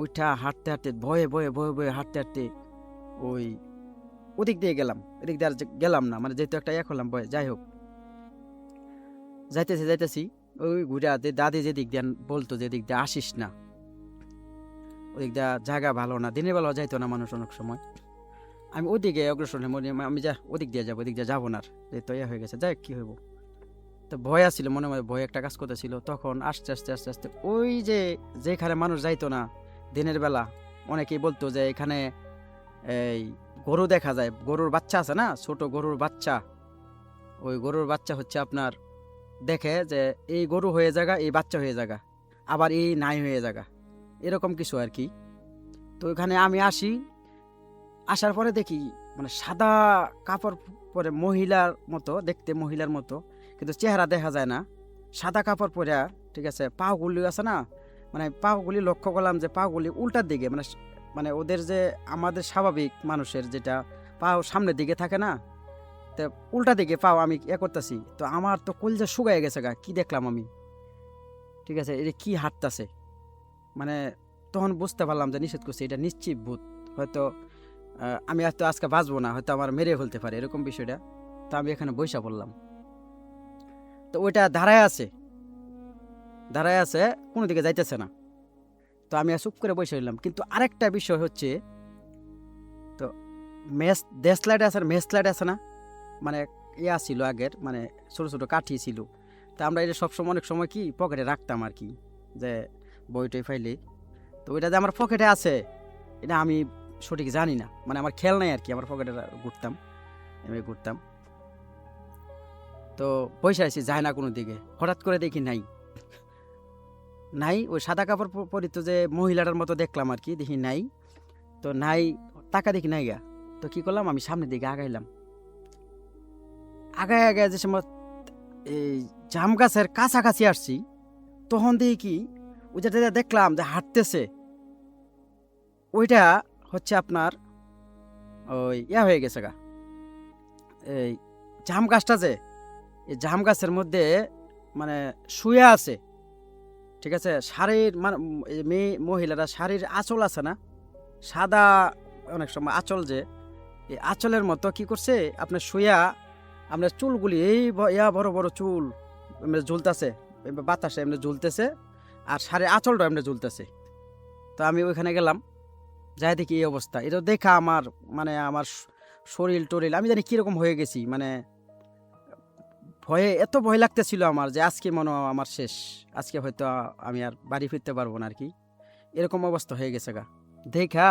উঠা হাঁটতে ভয়ে হাঁটতে ওদিক দিয়ে গেলাম, এদিক দিয়ে আর গেলাম না, মানে যেহেতু একটা হলাম ভয়ে। যাই হোক, যাইতেছি ওই ঘুরা দাদি যেদিক দিয়ে বলতো যে দিক দিয়ে আসিস না, ওদিক দিয়ে জায়গা ভালো না, দিনের বেলা যাইতো না মানুষ অনেক সময়। আমি ওদিকে অগ্রসর আমি ওদিক দিয়ে যাবো না, যেহেতু হয়ে গেছে, যাই কি হইব। তো ভয় আসছিল, মনে ভয় একটা কাজ করতেছিল। তখন আস্তে আস্তে ওই যেখানে মানুষ যাইতো না দিনের বেলা, অনেকেই বলতো যে এখানে এই গরু দেখা যায়, গরুর বাচ্চা আছে না, ছোট গরুর বাচ্চা, ওই গরুর বাচ্চা হচ্ছে আপনার দেখে যে এই গরু হয়ে জায়গা, এই বাচ্চা হয়ে জায়গা, আবার এই নাই হয়ে জায়গা, এরকম কিছু আর কি। তো ওখানে আমি আসার পরে দেখি মানে সাদা কাপড় পরে মহিলার মতো দেখতে, মহিলার মতো, কিন্তু চেহারা দেখা যায় না, সাদা কাপড় পরে, ঠিক আছে, পাগুলি আছে না, মানে পাগুলি লক্ষ্য করলাম যে পাগুলি উল্টার দিকে, মানে মানে ওদের যে আমাদের স্বাভাবিক মানুষের যেটা পাও সামনের দিকে থাকে না, তো উল্টা দিকে পাও আমি করতেছি। তো আমার তো কলজা শুকায় গেছে গা, কি দেখলাম আমি, ঠিক আছে, এটা কি হাঁটতাছে, মানে তখন বুঝতে পারলাম যে নিষেধ করছে, এটা নিশ্চিত ভূত, হয়তো আমি হয়তো আজকে বাঁচবো না, হয়তো আমার মেরে ফেলতে পারে, এরকম বিষয়টা। তো আমি এখানে বইসা পড়লাম। তো ওইটা দাঁড়ায় আছে, কোনো দিকে যাইতেছে না। তো আমি চুপ করে বসে রইলাম। কিন্তু আরেকটা বিষয় হচ্ছে, তো দেশলাইট আছে না, মানে ইয়া ছিল আগের, মানে ছোট ছোট কাঠি ছিল। তা আমরা এটা সবসময় অনেক সময় কি পকেটে রাখতাম আর কি, যে বইটই ফাইলে। তো ওইটা যে আমার পকেটে আছে এটা আমি সঠিক জানি না, মানে আমার খেয়াল নাই আর কি, আমার পকেটে ঘুরতাম, এমনি ঘুরতাম। তো পয়সা আছি যায় না কোনো দিকে, হঠাৎ করে দেখি নাই ওই সাদা কাপড় পরিত যে মহিলাটার মতো দেখলাম আর কি, দেখি নাই। তো নাই, টাকা দেখি নাই গা। তো কি করলাম, আমি সামনের দিকে আগাইলাম, আগায় যে সময় এই জাম গাছের কাছাকাছি আসছি, তখন দেখি কি ওই যেটা দেখলাম যে হাঁটতেছে, ওইটা হচ্ছে আপনার ওই হয়ে গেছে গা, এই জাম গাছটা যে, এই জাম গাছের মধ্যে মানে শুয়ে আছে, ঠিক আছে, শাড়ির মানে মেয়ে মহিলারা শাড়ির আঁচল আছে না, সাদা অনেক সময় আঁচল, যে এই আঁচলের মতো কি করছে আপনার শুয়া, আপনার চুলগুলি এই বড় বড় চুল এমনি ঝুলতেছে, বাতাসে এমনি ঝুলতেছে, আর শাড়ির আঁচলটা এমনি ঝুলতেছে। তো আমি ওইখানে গেলাম, যাই দেখি এই অবস্থা। এটা দেখা আমার মানে আমার শরীর টরিল আমি জানি কীরকম হয়ে গেছি, মানে ভয়ে এত ভয় লাগতেছিল আমার যে আজকে মনে হয় আমার শেষ, আজকে হয়তো আমি আর বাড়ি ফিরতে পারবো না আর কি, এরকম অবস্থা হয়ে গেছে গা। দেখা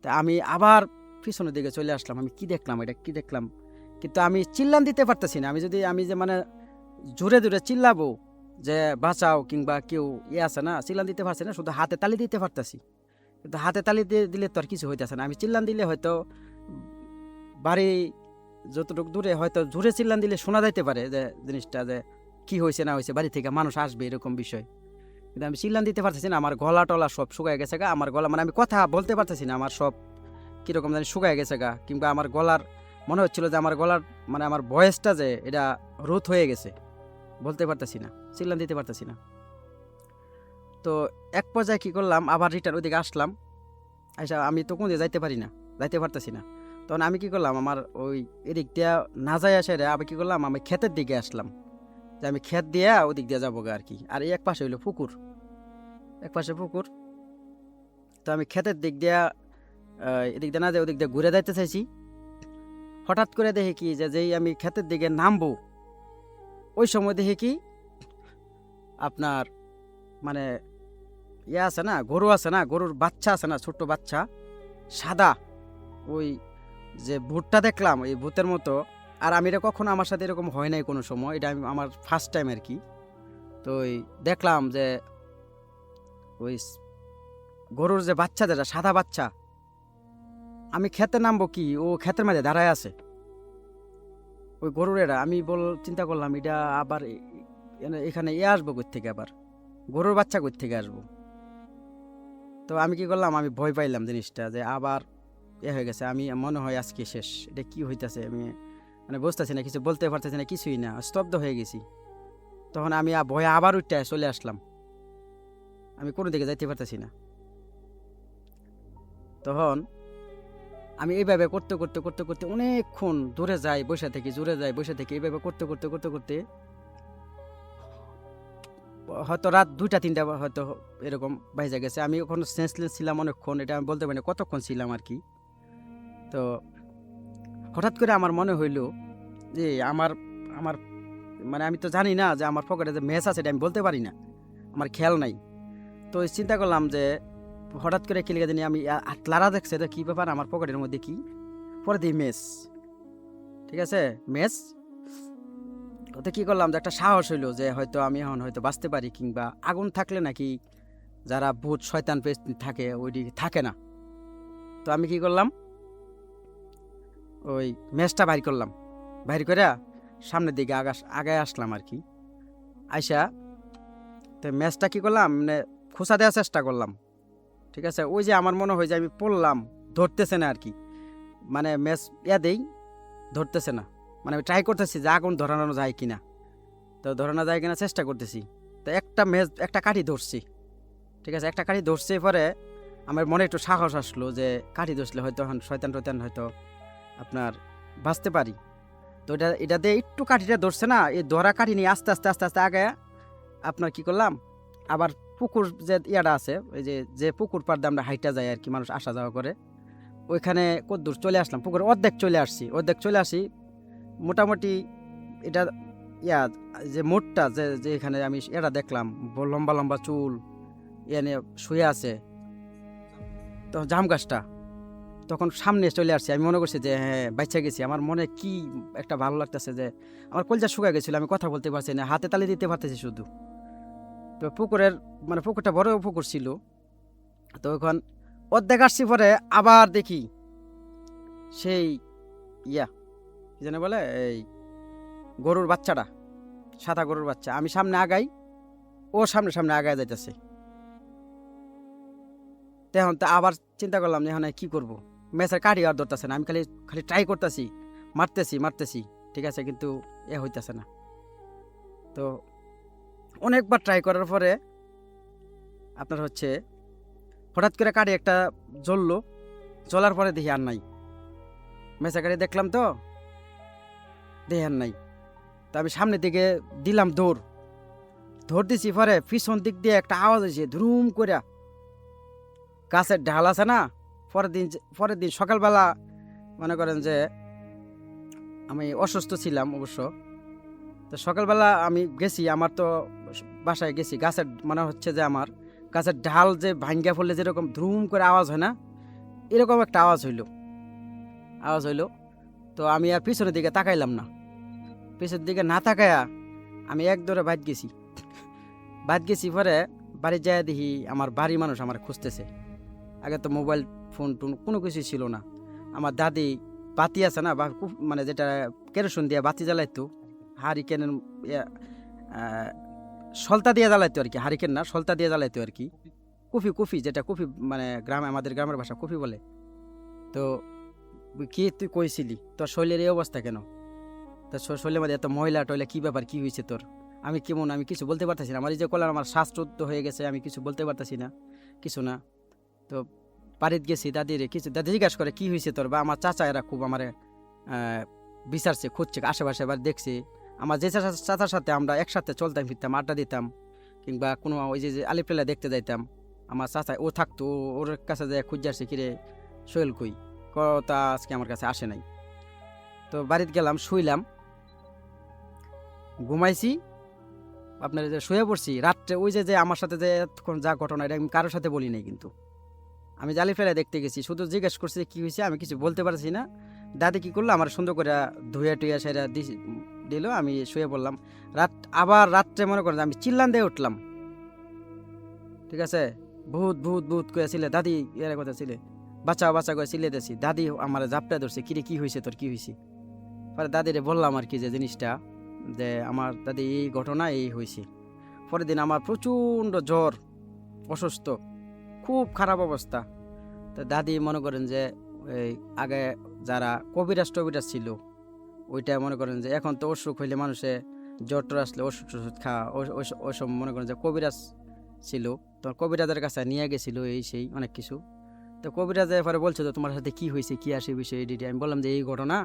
তা আমি আবার পিছনের দিকে চলে আসলাম, আমি কি দেখলাম, এটা কি দেখলাম, কিন্তু আমি চিল্লান দিতে পারতেছি না। আমি যে মানে জোরে জোরে চিল্লাবো যে বাঁচাও কিংবা কেউ আছে না, চিল্লান দিতে পারছি না, শুধু হাতে তালি দিতে পারতেছি। কিন্তু হাতে তালি দিলে তো আর কিছু হইতেছে না, আমি চিল্লান দিলে হয়তো বাড়ি যতটুকু দূরে, হয়তো জোরে চিল্লান দিলে শোনা যাইতে পারে যে জিনিসটা, যে কি হয়েছে না হয়েছে, বাড়ি থেকে মানুষ আসবে, এরকম বিষয়। কিন্তু আমি চিল্লান দিতে পারতেছি না, আমার গলা টলা সব শুকায় গেছে গা, আমার গলা মানে আমি কথা বলতে পারতেছি না, আমার সব কীরকম জানি শুকায় গেছে গা, কিংবা আমার গলার মনে হচ্ছিল যে আমার গলার মানে আমার ভয়েসটা যে এটা রোধ হয়ে গেছে, বলতে পারতেছি না, চিল্লান দিতে পারতেছি না। তো এক পর্যায়ে কী করলাম, আবার রিটার্ন ওইদিকে আসলাম, আচ্ছা আমি তো কোন দিকে যাইতে পারি না, যাইতে পারতেছি না। তখন আমি কি করলাম, আমার ওই এদিক দিয়া না যাই আসে আমি কি করলাম, আমি ক্ষেতের দিকে আসলাম, যে আমি ক্ষেত দিয়া ওদিক দিয়ে যাবো আর কি। আর এই এক পাশে হইলো পুকুর, এক পাশে পুকুর। তো আমি ক্ষেতের দিক দিয়া এদিক দিয়ে না যাই ওদিক দিয়ে ঘুরে যাইতে চাইছি। হঠাৎ করে দেখি কি যে যেই আমি ক্ষেতের দিকে নামবো, ওই সময় দেখি কি আপনার মানে আছে না, গরু আছে না, গরুর বাচ্চা আছে না, ছোট্ট বাচ্চা সাদা, ওই যে ভূতটা দেখলাম এই ভূতের মতো। আর আমি এটা কখনো আমার সাথে এরকম হয় নাই কোনো সময়, এটা আমি আমার ফার্স্ট টাইম আর কি। তো ওই দেখলাম যে ওই গরুর যে বাচ্চা, যেটা সাদা বাচ্চা, আমি খেতে নামবো কি ও ক্ষেতের মাঝে দাঁড়ায় আছে ওই গরুর। এরা আমি চিন্তা করলাম এটা আবার এখানে আসবো কই থেকে, আবার গরুর বাচ্চা কই থেকে আসবো। তো আমি কি করলাম, আমি ভয় পাইলাম জিনিসটা যে আবার হয়ে গেছে, আমি মনে হয় আজকে শেষ, এটা কি হইতেছে, আমি মানে বুঝতেছি না, কিছু বলতে পারতেছি না, কিছুই না, স্তব্ধ হয়ে গেছি। তখন আমি ভয়ে আবার উঠতে চলে আসলাম, আমি কোনো দিকে যাইতে পারতেছি না। তখন আমি এইভাবে করতে করতে করতে করতে অনেকক্ষণ দূরে যাই বসে থেকে, জুড়ে যাই বসে থেকে, এইভাবে করতে করতে করতে করতে হয়তো রাত 2টা 3টা হয়তো এরকম বাইজা গেছে। আমি ওখানে সেন্সলেস ছিলাম অনেকক্ষণ, এটা আমি বলতে পারি না কতক্ষণ ছিলাম আর কি। তো হঠাৎ করে আমার মনে হইল যে আমার আমার মানে আমি তো জানি না যে আমার পকেটে যে মেস আছে, এটা আমি বলতে পারি না, আমার খেয়াল নাই। তো চিন্তা করলাম যে হঠাৎ করে কি লিখে জানি আমি লারা দেখছে, এটা কী ব্যাপার, আমার পকেটের মধ্যে কি, পরে দিই মেস, ঠিক আছে মেস। ওতে কী করলাম যে একটা সাহস হইলো যে হয়তো আমি এখন হয়তো বাঁচতে পারি, কিংবা আগুন থাকলে নাকি যারা ভূত শয়তান পেস্ট থাকে ওইদিকে থাকে না। তো আমি কি করলাম, ওই ম্যাচটা বাইর করলাম, বাইর করে সামনের দিকে আগায় আসলাম আর কি। আইসা তো ম্যাচটা কী করলাম, মানে খোঁচা দেওয়ার চেষ্টা করলাম। ঠিক আছে, ওই যে আমার মনে হয় যে আমি পড়লাম, ধরতেছে না আর কি, মানে ম্যাচ দেই, ধরতেছে না। মানে আমি ট্রাই করতেছি যে আগুন ধরানো যায় কিনা, তো ধরানো যায় কিনা চেষ্টা করতেছি। তো একটা কাঠি ধরছি। ঠিক আছে, একটা কাঠি ধরছে, পরে আমার মনে একটু সাহস আসলো যে কাঠি ধরলে হয়তো এখন শয়তান টয়তান হয়তো আপনার বাঁচতে পারি। তো এটাতে একটু কাঠিটা ধরছে না, এই ধরা কাঠি নিয়ে আস্তে আস্তে আস্তে আস্তে আগে আপনার কি করলাম, আবার পুকুর যে ইয়াটা আছে, ওই যে পুকুর পাড় দিয়ে আমরা হাইটা যাই আর কি, মানুষ আসা যাওয়া করে, ওইখানে কদ্দূর চলে আসলাম, পুকুরে অর্ধেক চলে আসি মোটামুটি। এটা যে মোড়টা যে এখানে আমি এটা দেখলাম, লম্বা লম্বা চুল এনে শুয়ে আছে, তো জাম গাছটা, তখন সামনে চলে আসছি। আমি মনে করছি যে হ্যাঁ বাচ্চা গেছি। আমার মনে কি একটা ভালো লাগতেছে যে আমার কলজা শুকা গেছিলো, আমি কথা বলতে পারছি না, হাতে তালি দিতে পারতেছি শুধু। তো পুকুরটা বড় পুকুর ছিল। তো ওখান অর্ধেক আসছি, পরে আবার দেখি সেই কি জানে বলে, এই গরুর বাচ্চাটা, সাদা গরুর বাচ্চা। আমি সামনে আগাই, ও সামনে সামনে আগায় যাইতেছে। তখন তো আবার চিন্তা করলাম যে এখন কি করবো, ম্যাচের কাঠি আর ধরতেছে না। আমি খালি খালি ট্রাই করতেছি, মারতেছি, ঠিক আছে, কিন্তু হইতেছে না। তো অনেকবার ট্রাই করার পরে আপনার হচ্ছে হঠাৎ করে কাঠি একটা জ্বলার পরে দেখি আর নাই। ম্যাচের কাঠি দেখলাম তো দেখি আর নাই। তো আমি সামনের দিকে দিলাম ধর দিছি, পরে পিছন দিক দিয়ে একটা আওয়াজ হয়েছে ধুম করে, গাছের ঢাল আছে না। পরের দিন সকালবেলা মনে করেন যে আমি অসুস্থ ছিলাম অবশ্য। তো সকালবেলা আমি গেছি, আমার তো বাসায় গেছি, গাছের মনে হচ্ছে যে আমার গাছের ঢাল যে ভাঙ্গা পড়লে যেরকম ধুম করে আওয়াজ হয় না, এরকম একটা আওয়াজ হইলো। তো আমি আর পিছনের দিকে তাকাইলাম না, পিছনের দিকে না তাকায়া আমি এক দৌড়ে বাদ গেছি। পরে বাড়ি যায় দেখি আমার বাড়ির মানুষ আমার খুঁজতেছে। আগে তো মোবাইল ফোন টোন কোনো কিছুই ছিল না। আমার দাদি বাতি আছে না, মানে যেটা কেরোসিন দিয়ে বাতি জ্বালাইতো, হারিকেনের সলতা দিয়ে জ্বালাইতো আর কি, হারিকেন না সলতা দিয়ে জ্বালাইতো আর কি, কুফি যেটা কুফি মানে আমাদের গ্রামের ভাষা কুফি বলে। তো কি তুই কইছিলি তোর শরীরের এই অবস্থা কেন, তোর শরীরের মধ্যে এত ময়লা টয়লা, কি ব্যাপার, কি হয়েছে তোর? আমি কিছু বলতে পারতেছি না, আমার এই যে কলার আমার শ্বাসরুদ্ধ হয়ে গেছে, আমি কিছু বলতে পারতেছি না, কিছু না। তো বাড়িতে গেছি, দাদি জিজ্ঞাসা করে কি হয়েছে তোর, বা আমার চাচা এরা খুব আমার বিচারছে, খুঁজছে আশেপাশে, এবার দেখছি আমার যে চাচার সাথে আমরা একসাথে চলতাম ফিরতাম, আড্ডা দিতাম, কিংবা কোনো ওই যে আলিপেলা দেখতে যাইতাম, আমার চাচা ও থাকতো, ওর কাছে যায় খুঁজে আসছে, কিরে সোহেল কই, তা আজকে আমার কাছে আসে নাই। তো বাড়িতে গেলাম, শুইলাম, ঘুমাইছি, আপনার যে শুয়ে পড়ছি রাত্রে, ওই যে আমার সাথে যে এতক্ষণ যা ঘটনা, এটা আমি কারোর সাথে বলি নাই, কিন্তু আমি জালি ফেলে দেখতে গেছি, শুধু জিজ্ঞেস করছি কি হয়েছে, আমি কিছু বলতে পারছি না। দাদি কি করলো, আমার সুন্দর করে ধুয়ে টুইয়া সেরা দিল, আমি শুয়ে পড়লাম। আবার রাত্রে মনে করেন আমি চিল্লান দিয়ে উঠলাম, ঠিক আছে, ভূত করে ছিলে, দাদি এর কথা ছিলে, বাচ্চা করে চিল্লে দিয়েছি। দাদি আমার জাপটা ধরছে, কিরে কি হয়েছে তোর, কি হয়েছে? পরে দাদিরে বললাম আর কি যে জিনিসটা, যে আমার দাদি এই ঘটনা এই হয়েছে। পরের দিন আমার প্রচণ্ড জ্বর, অসুস্থ, খুব খারাপ অবস্থা। তো দাদি মনে করেন যে এই আগে যারা কবিরাজ ছিল, ওইটা মনে করেন যে এখন তো অসুখ হইলে মানুষে জ্বর টর আসলে ওষুধ খাওয়া, ওসব মনে করেন যে কবিরাজ ছিল, তো কবিরাজের কাছে নিয়ে গেছিল এই সেই অনেক কিছু। তো কবিরাজ পরে বলছে তো তোমার সাথে কি হয়েছে, কি আসে বিষয় এই, আমি বললাম যে এই ঘটনা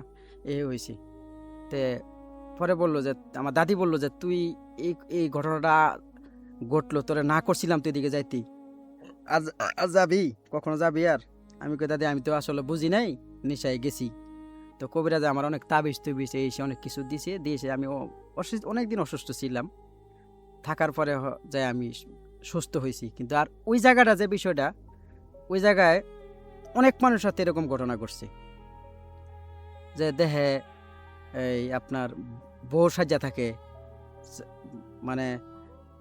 এই হয়েছে। তে পরে বললো যে আমার দাদি বললো যে তুই এই ঘটনাটা ঘটলো তোরে না করছিলাম তুই এদিকে যাইতি, আজ যাবি, কখনো যাবি? আর আমি কই দাদি আমি তো আসলে বুঝি নাই, নেশায় গেছি। তো কবিরাজে আমার অনেক তাবিজ এসে অনেক কিছু দিয়েছে। আমি অনেকদিন অসুস্থ ছিলাম, থাকার পরে যাই আমি সুস্থ হয়েছি। কিন্তু আর ওই জায়গাটা যে বিষয়টা, ওই জায়গায় অনেক মানুষের সাথে এরকম ঘটনা ঘটছে, যে দেহে এই আপনার বউ সাজা থাকে, মানে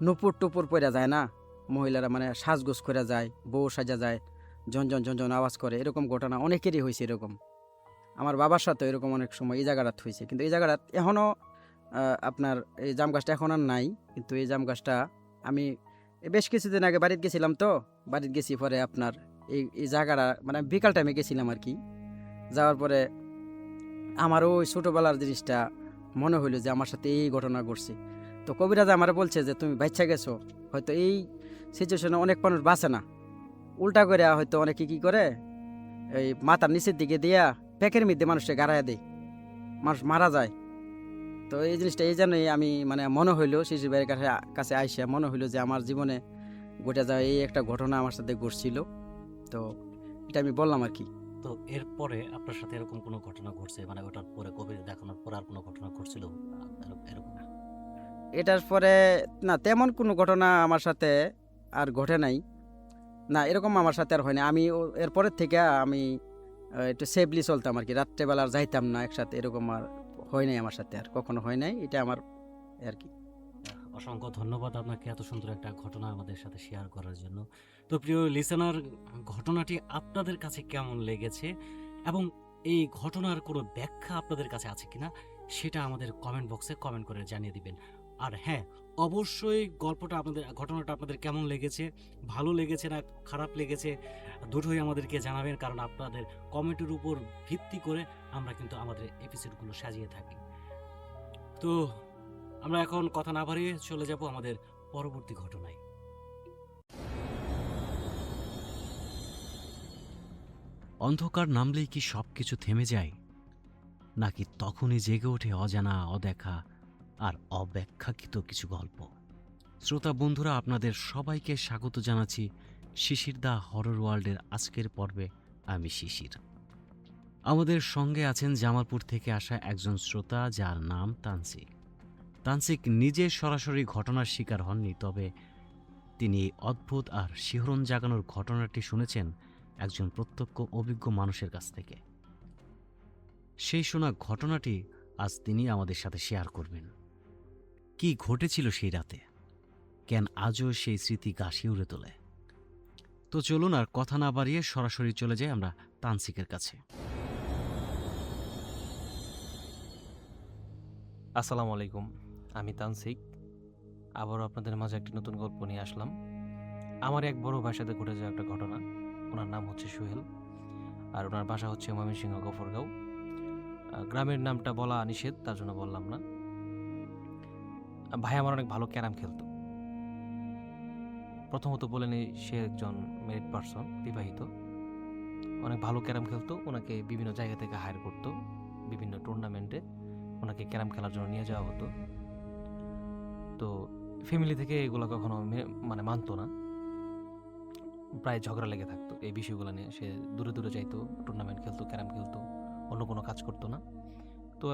নুপুর টুপুর পরে যায় না মহিলারা, মানে সাজগোজ করে যায়, বউ সাজা যায়, ঝনঝন ঝনঝন আওয়াজ করে, এরকম ঘটনা অনেকেরই হয়েছে। এরকম আমার বাবার সাথে এরকম অনেক সময় এই জায়গাটা হয়েছে, কিন্তু এই জায়গাটা এখনও আপনার এই জাম গাছটা এখন আর নাই। কিন্তু এই জাম গাছটা আমি বেশ কিছুদিন আগে বাড়িতে গেছিলাম, তো বাড়িতে গেছি পরে আপনার এই জায়গাটা মানে বিকাল টাইমে গেছিলাম আর কি। যাওয়ার পরে আমারও ওই ছোটোবেলার জিনিসটা মনে হইলো যে আমার সাথে এই ঘটনা ঘটছে। তো কবিরাজ আমার বলছে যে তুমি বাচ্চা গেছো, হয়তো এই সিচুয়েশনে অনেক মানুষ বাঁচে না, উল্টা করে হয়তো অনেকে কী করে এই মাথার নিচের দিকে দিয়া প্যাকের মধ্যে মানুষকে গাড়াইয়া দেয়, মানুষ মারা যায়। তো এই জিনিসটা এই জন্যই আমি মানে মনে হইলো শিশির ভাইয়ের কাছে আইসা মনে হইলো যে আমার জীবনে ঘটে যাওয়া এই একটা ঘটনা আমার সাথে ঘটছিল। তো এটা আমি বললাম আর কি।
তো এরপরে আপনার সাথে এরকম কোনো ঘটনা ঘটছে, মানে ওটার পরে কবির দেখানোর পরে আর কোনো ঘটনা ঘটছিল এরকম?
এটার পরে না, তেমন কোনো ঘটনা আমার সাথে আর ঘটে নাই। না, এরকম আমার সাথে আর হয় না। আমি এরপরের থেকে আমি একটু সেফলি চলতাম আর কি, রাত্রেবেলা আর যাইতাম না একসাথে, এরকম আর হয় নাই আমার সাথে, আর কখনো হয় নাই। এটা আমার আর কি।
অসংখ্য ধন্যবাদ আপনাকে এত সুন্দর একটা ঘটনা আমাদের সাথে শেয়ার করার জন্য। তো প্রিয় লিসেনার, ঘটনাটি আপনাদের কাছে কেমন লেগেছে এবং এই ঘটনার কোনো ব্যাখ্যা আপনাদের কাছে আছে কিনা সেটা আমাদের কমেন্ট বক্সে কমেন্ট করে জানিয়ে দিবেন। আর হ্যাঁ, অবশ্যই ঘটনাটা আপনাদের কেমন লেগেছে, ভালো লেগেছে না খারাপ লেগেছে, দুটোই আমাদেরকে জানাবেন, কারণ আপনাদের কমেন্টের উপর ভিত্তি করে আমরা কিন্তু আমাদের এপিসোডগুলো সাজিয়ে থাকি। তো আমরা এখন কথা না বাড়িয়ে চলে যাব আমাদের পরবর্তী ঘটনায়। অন্ধকার নামলেই কি সব কিছু থেমে যায়, নাকি তখনই জেগে ওঠে অজানা, অদেখা আর অব্যাখ্যাকৃত কিছু গল্প? শ্রোতা বন্ধুরা, আপনাদের সবাইকে স্বাগত জানাচ্ছি শিশির দা হরর ওয়ার্ল্ডের আজকের পর্বে। আমি শিশির। আমাদের সঙ্গে আছেন জামালপুর থেকে আসা একজন শ্রোতা, যার নাম তানসিক। তানসিক নিজে সরাসরি ঘটনার শিকার হননি, তবে তিনি এই অদ্ভুত আর শিহরণ জাগানোর ঘটনাটি শুনেছেন একজন প্রত্যক্ষ অভিজ্ঞ মানুষের কাছ থেকে। সেই শোনা ঘটনাটি আজ তিনি আমাদের সাথে শেয়ার করবেন। কি ঘটেছিল সেই রাতে, কেন আজও সেই স্মৃতি গা শিউরে তোলে? তো চলুন আর কথা না বাড়িয়ে সরাসরি চলে যাই আমরা তানসিকের কাছে।
আসসালামু আলাইকুম, আমি তানসিক। আবারও আপনাদের মাঝে একটি নতুন গল্প নিয়ে আসলাম। আমার এক বড় ভাইয়ের সাথে ঘটে যাওয়া একটা ঘটনা। ওনার নাম হচ্ছে সোহেল, আর ওনার বাসা হচ্ছে ময়মনসিংহ গফরগাঁও। গ্রামের নামটা বলা নিষেধ, তার জন্য বললাম না। ভাই আমার অনেক ভালো ক্যারাম খেলতো। প্রথমত বলে নিই, সে একজন ম্যারিড পারসন, বিবাহিত। অনেক ভালো ক্যারাম খেলতো। ওনাকে বিভিন্ন জায়গা থেকে হায়ার করতো, বিভিন্ন টুর্নামেন্টে ওনাকে ক্যারাম খেলার জন্য নিয়ে যাওয়া হতো। তো ফ্যামিলি থেকে এগুলো কখনো মানে মানতো না, প্রায় ঝগড়া লেগে থাকতো এই বিষয়গুলো নিয়ে। সে দূরে দূরে যাইতো, টুর্নামেন্ট খেলতো, ক্যারাম খেলতো, অন্য কোনো কাজ করতো না। তো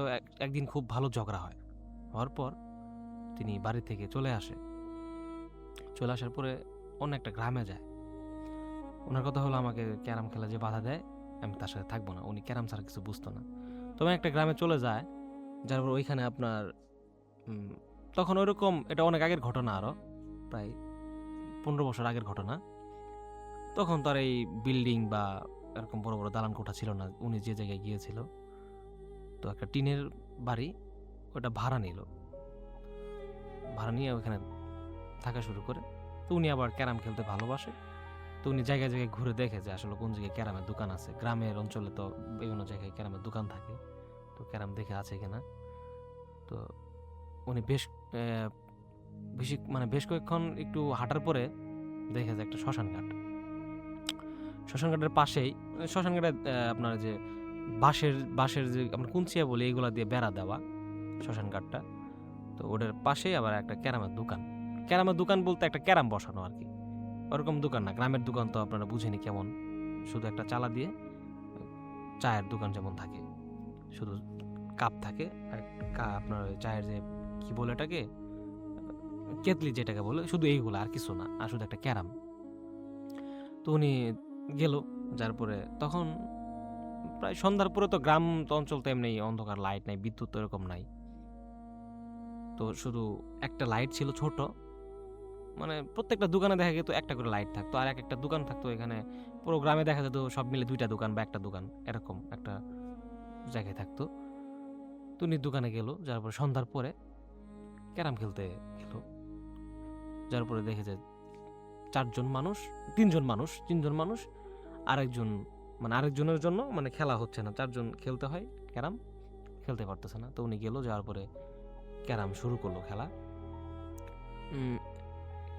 একদিন খুব ভালো ঝগড়া হয়। হওয়ার পর তিনি বাড়ি থেকে চলে আসার পরে অন্য একটা গ্রামে যায়। ওনার কথা হলো, আমাকে ক্যারাম খেলা যে বাধা দেয় আমি তার সাথে থাকবো না। উনি ক্যারাম ছাড়া কিছু বুঝতো না। তবে একটা গ্রামে চলে যায়, যার পর ওইখানে আপনার তখন ওইরকম, এটা অনেক আগের ঘটনা, আরও প্রায় 15 বছর আগের ঘটনা। তখন তার এই বিল্ডিং বা এরকম বড় বড় দালান কোঠা ছিল না উনি যে জায়গায় গিয়েছিল। তো একটা টিনের বাড়ি, ওটা ভাড়া নিয়ে ওখানে থাকা শুরু করে। তো উনি আবার ক্যারাম খেলতে ভালোবাসে। তো উনি জায়গায় জায়গায় ঘুরে দেখে যে আসলে কোন জায়গায় ক্যারামের দোকান আছে। গ্রামের অঞ্চলে তো বিভিন্ন জায়গায় ক্যারামের দোকান থাকে, তো ক্যারাম দেখে আছে কিনা। তো উনি বেশ কয়েকক্ষণ একটু হাঁটার পরে দেখে যে একটা শ্মশানঘাটের পাশেই, শ্মশানঘাটে আপনার যে বাঁশের যে আমরা কুঞ্চিয়া বলি, এগুলা দিয়ে বেড়া দেওয়া শ্মশানঘাটটা। তো ওটার পাশেই আবার একটা ক্যারামের দোকান বলতে একটা ক্যারাম বসানো আর কি, ওরকম দোকান না। গ্রামের দোকান তো আপনারা বুঝেনি কেমন, শুধু একটা চালা দিয়ে চায়ের দোকান যেমন থাকে, শুধু কাপ থাকে আর আপনার চায়ের যে কি বলে এটাকে, কেতলি যেটাকে বলে, শুধু এইগুলো আর কিছু না, আর শুধু একটা ক্যারাম। তো উনি গেল, যার পরে তখন প্রায় সন্ধ্যার পরে, তো গ্রাম তো অঞ্চল তো এমনি অন্ধকার, লাইট নাই, বিদ্যুৎ তো এরকম নাই। তো শুধু একটা লাইট ছিল ছোট, মানে প্রত্যেকটা দোকানে দেখা যেত একটা করে লাইট থাকতো, আর একটা দোকান থাকতো এখানে, পুরো গ্রামে দেখা যেত সব মিলে 2টা দোকান বা একটা দোকান এরকম একটা জায়গায় থাকতো। তো উনি দোকানে গেল, যার পরে সন্ধ্যার পরে ক্যারাম খেলতে গেল, যার পরে দেখে যে 3জন মানুষ আরেকজন, মানে আরেকজনের জন্য মানে খেলা হচ্ছে না, 4জন খেলতে হয় ক্যারাম, খেলতে পারতেছে না। তো উনি গেল, যাওয়ার পরে ক্যারাম শুরু করলো খেলা।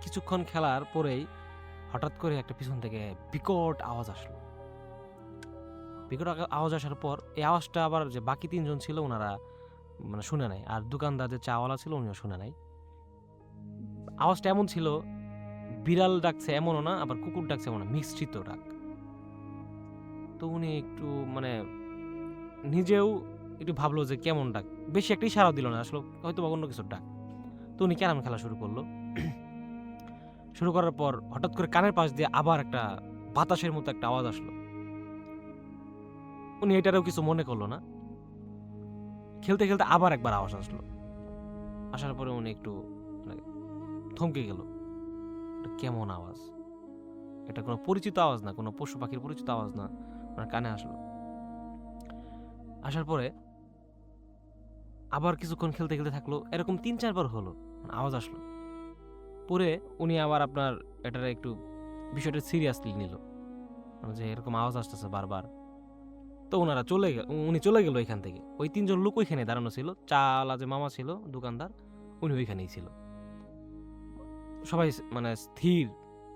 কিছুক্ষণ খেলার পরেই হঠাৎ করে একটা পিছন থেকে বিকট আওয়াজ আসলো। বিকট আওয়াজ আসার পর এই আওয়াজটা আবার যে বাকি 3জন ছিল ওনারা মানে শুনে নাই, আর দোকানদার যে চাওয়ালা ছিল উনিও শুনে নাই। আওয়াজটা এমন ছিল, বিড়াল ডাকছে এমনও না, আবার কুকুর ডাকছে এমন না, মিশ্রিত ডাক। তো উনি একটু মানে নিজেও একটু ভাবলো যে কেমন ডাক, বেশি একটা ইশারা দিল না, আসলে হয়তো বা অন্য কিছুর ডাক। তো উনি ক্যারাম খেলা শুরু করলো। শুরু করার পর হঠাৎ করে কানের পাশ দিয়ে আবার একটা বাতাসের মতো একটা আওয়াজ আসলো। উনি এটারও কিছু মনে করলো না। খেলতে খেলতে আবার একবার আওয়াজ আসলো। আসার পরে উনি একটু মানে থমকে গেল, এটা কেমন আওয়াজ, এটা কোনো পরিচিত আওয়াজ না, কোনো পশু পাখির পরিচিত আওয়াজ না, ওনার কানে আসলো। আসার পরে আবার কিছুক্ষণ খেলতে খেলতে থাকলো, এরকম 3-4 বার হলো, মানে আওয়াজ আসলো। পরে উনি আবার আপনার এটার একটু বিষয়টা সিরিয়াসলি নিল, মানে যে এরকম আওয়াজ আসতেছে বারবার। তো উনি চলে গেল এখান থেকে। ওই 3জন লোক ওইখানে দাঁড়ানো ছিল, চালা যে মামা ছিল দোকানদার, উনি ওইখানেই ছিল, সবাই মানে স্থির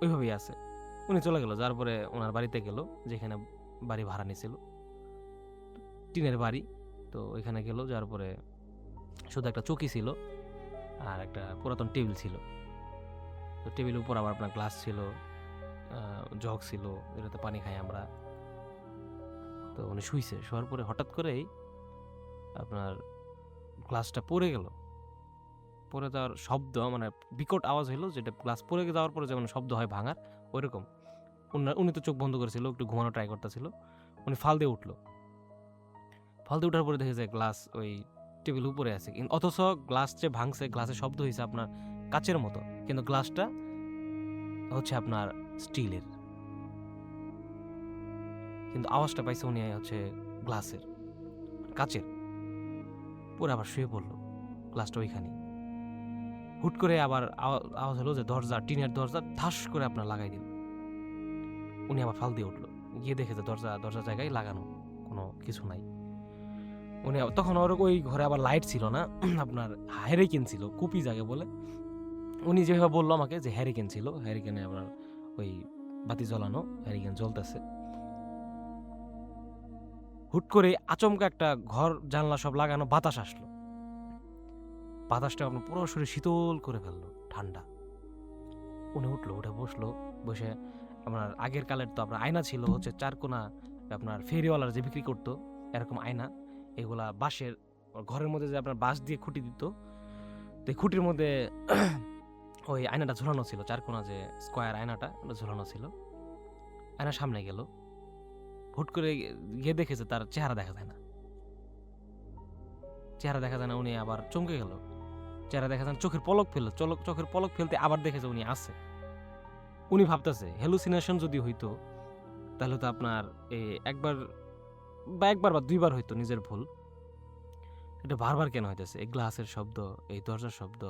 ওইভাবেই আছে। উনি চলে গেল, যার পরে ওনার বাড়িতে গেল, যেখানে বাড়ি ভাড়া নিয়েছিল, টিনের বাড়ি। তো ওইখানে গেল, যার পরে শুধু একটা চৌকি ছিল আর একটা পুরাতন টেবিল ছিল। তো টেবিলের উপর আবার আপনার গ্লাস ছিল, জগ ছিল, এটাতে পানি খাই আমরা। তো উনি শুইছে, শোয়ার পরে হঠাৎ করেই আপনার গ্লাসটা পড়ে গেল। পড়ে যাওয়ার শব্দ, মানে বিকট আওয়াজ হইলো, যেটা গ্লাস পড়ে যাওয়ার পরে যেমন শব্দ হয় ভাঙার, ওইরকম। উনি তো চোখ বন্ধ করেছিল, একটু ঘুমানো ট্রাই করতেছিল। উনি ফাল দিয়ে উঠলো। ফাল দিয়ে উঠার পরে দেখে যায় গ্লাস ওই টেবিল উপরে আছে, অথচ গ্লাস যে ভাঙছে, গ্লাসের শব্দ হয়েছে আপনার কাচের মতো, কিন্তু গ্লাসটা হচ্ছে আপনার স্টিলের, কিন্তু আওয়াজটা পাইছে উনি হচ্ছে গ্লাসের, কাচের। পরে আবার শুয়ে পড়লো, গ্লাসটা ওইখানে। হুট করে আবার আওয়াজ হলো যে দরজা, টিনের দরজা ধাস করে আপনার লাগাই দিল। উনি আবার ফাল দিয়ে উঠলো, গিয়ে দেখে যে দরজা জায়গায় লাগানো, কোনো কিছু নাই। উনি তখন ওই ঘরে আবার লাইট ছিল না, আপনার হ্যারিকেন ছিল, কুপি যাকে বলে। উনি যেভাবে বললো আমাকে যে হ্যারিকেন ছিল, হ্যারিকেনে আপনার ওই বাতি জ্বলানো, হ্যারিকেন জ্বলতেছে। হুট করে আচমকা একটা ঘর জানলা সব লাগানো বাতাস আসলো। বাতাসটা আপনার পুরো শরীর শীতল করে ফেললো, ঠান্ডা। উনি উঠলো, উঠে বসলো, বসে আপনার আগের কালের তো আপনার আয়না ছিল হচ্ছে 4 কোনা, আপনার ফেরিওয়ালার যে বিক্রি করতো এরকম আয়না, এগুলা বাঁশের, ঘরের মধ্যে যে আপনার বাঁশ দিয়ে খুঁটি দিত, তো এই খুঁটির মধ্যে ওই আয়নাটা ঝুলানো ছিল, 4 কোনা যে স্কোয়ার আয়নাটা, ওটা ঝুলানো ছিল। আয়নার সামনে গেল, হুট করে গিয়ে দেখেছে তার চেহারা দেখা যায় না। উনি আবার চমকে গেল, চেহারা দেখা যায় না, চোখের পলক ফেললো, চোখের পলক ফেলতে আবার দেখেছে উনি আছে। উনি ভাবতেছে হ্যালুসিনেশন যদি হইতো তাহলে তো আপনার একবার বা 2বার হইতো নিজের ভুল, এটা বারবার কেন হইতেছে? এই গ্লাসের শব্দ, এই দরজার শব্দ,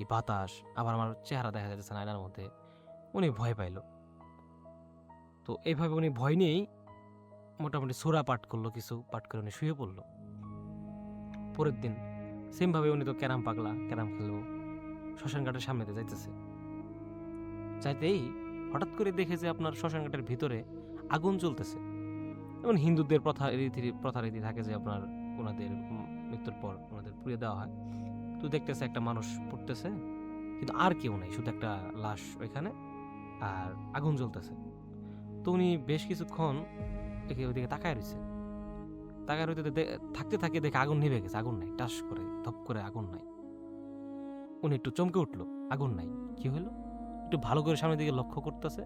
এই বাতাস, আবার আমার চেহারা দেখা যাচ্ছে না আয়নার মধ্যে। উনি ভয় পাইল। তো এইভাবে উনি ভয় নিয়েই মোটামুটি সূরা পাঠ করলো, কিছু পাঠ করে উনি শুয়ে পড়লো। পরের দিন সেম ভাবে উনি তো ক্যারাম পাগলা, ক্যারাম খেলবো, শ্মশান ঘাটের সামনেতে যাইতেই হঠাৎ করে দেখে যে আপনার শ্মশান ঘাটের ভিতরে আগুন জ্বলতেছে। যেমন হিন্দুদের প্রথা রীতি থাকে যে আপনার ওনাদের মৃত্যুর পর ওনাদের পুড়িয়ে দেওয়া হয়। তো দেখতেছে একটা মানুষ পড়তেছে, কিন্তু আর কেউ নাই, শুধু একটা লাশ ওইখানে, আর আগুন জ্বলতেছে। তো উনি বেশ কিছুক্ষণ ওইদিকে তাকায় রয়েছে, থাকতে দেখে আগুন নিভে গেছে, আগুন নাই, টাস করে ধপ করে আগুন নাই। উনি একটু চমকে উঠলো, আগুন নাই, কি হলো? একটু ভালো করে সামনের দিকে লক্ষ্য করতেছে,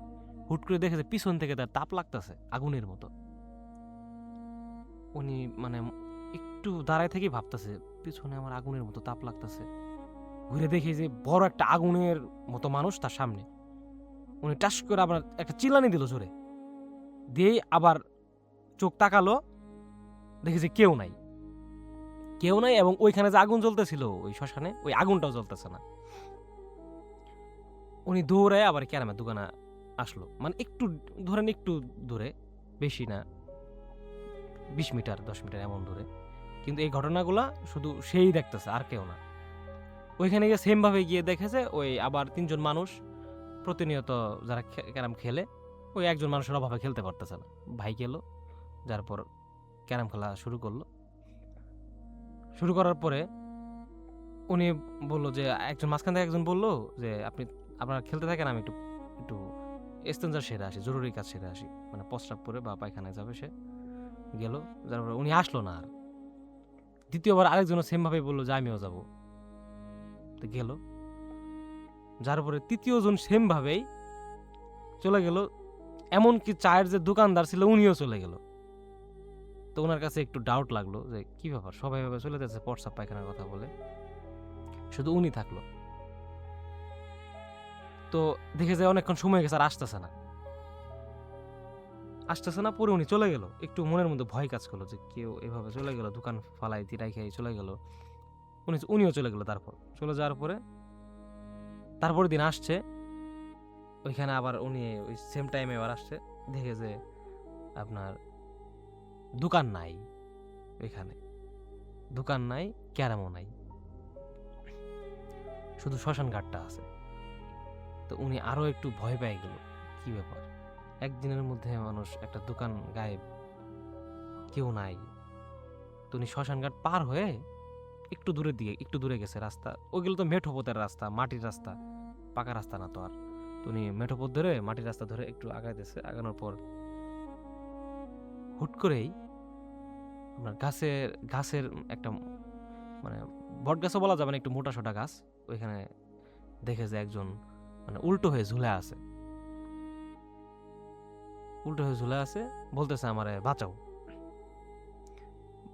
হুট করে দেখেছে পিছন থেকে তার তাপ লাগতেছে আগুনের মতো। উনি মানে একটু দাঁড়ায় থেকে ভাবতেছে, পিছনে আমার আগুনের মতো তাপ লাগতেছে, ঘুরে দেখি যে বড় একটা আগুনের মতো মানুষ তার সামনে। উনি টাস করে আবার একটা চিল্লানি দিল জোরে, দিয়েই আবার চোখ তাকালো, দেখি যে কেউ নাই, কেউ নাই, এবং ওইখানে যে আগুন জ্বলতেছিল ওই শ্মশানে, ওই আগুনটাও জ্বলতেছে না। উনি দৌড়ায় আবার ক্যারামের দোকানে আসলো, মানে একটু ধরেন একটু দূরে, বেশি না, 20 মিটার 10 মিটার এমন দূরে। কিন্তু এই ঘটনাগুলা শুধু সেই দেখতেছে, আর কেউ না। ওইখানে গিয়ে সেম ভাবে গিয়ে দেখেছে ওই আবার 3জন মানুষ প্রতিনিয়ত যারা ক্যারাম খেলে, ওই একজন মানুষের অভাবে খেলতে পারতেছে না, ভাই গেল, যার পর ক্যারাম খেলা শুরু করলো। শুরু করার পরে উনি বললো যে, একজন মাঝখান থেকে একজন বললো যে আপনারা খেলতে থাকেন, আমি একটু একটু এস্তেঞ্জা সেরে আসি, জরুরি কাজ সেরে আসি, মানে প্রস্রাব করে বা পায়খানায় যাবে। সে গেল, যার পরে উনি আসলো না আর। দ্বিতীয়বার আরেকজনও সেম ভাবে বললো যে আমিও যাব, তো গেল, যার পরে তৃতীয় জন সেম ভাবেই চলে গেল। এমনকি চায়ের যে দোকানদার ছিল উনিও চলে গেল। তো ওনার কাছে একটু ডাউট লাগলো যে কি ব্যাপার, সবাই ভাবে চলে যাচ্ছে প্রস্রাব পায়খানার কথা বলে, শুধু উনি থাকলো। তো দেখে যায় অনেকক্ষণ সময় গেছে আর আসতেছে না, পরে উনি চলে গেল। একটু মনের মধ্যে ভয় কাজ করলো যে কেউ এভাবে চলে গেল, দোকান ফালাই তিরাই খেয়ে চলে গেল, উনিও চলে গেল। তারপর চলে যাওয়ার পরে তারপরের দিন আসছে ওইখানে আবার, উনি ওই সেম টাইমে আবার আসছে, দেখে যে আপনার দোকান নাই, ওইখানে দোকান নাই, ক্যারামও নাই, শুধু শ্মশান ঘাটটা আছে। তো উনি আরো একটু ভয় পেয়ে গেল, কি ব্যাপার, একদিনের মধ্যে মানুষ, একটা দোকান গায়েব, কেউ নাই। তো উনি শ্মশান ঘাট পার হয়ে একটু দূরে গেছে রাস্তা, ওইগুলো তো মেঠো পথের রাস্তা, মাটির রাস্তা, পাকা রাস্তা না তো আর। তো উনি মেঠো পথ ধরে, মাটির রাস্তা ধরে একটু আগাইতেছে, আগানোর পর হুট করেই আপনার গাছের একটা, মানে বট গাছও বলা যাবে না, একটু মোটা সোটা গাছ, ওইখানে দেখে যে একজন মানে উল্টো হয়ে ঝুলে আছে, বলতেছে আমারে বাঁচাও,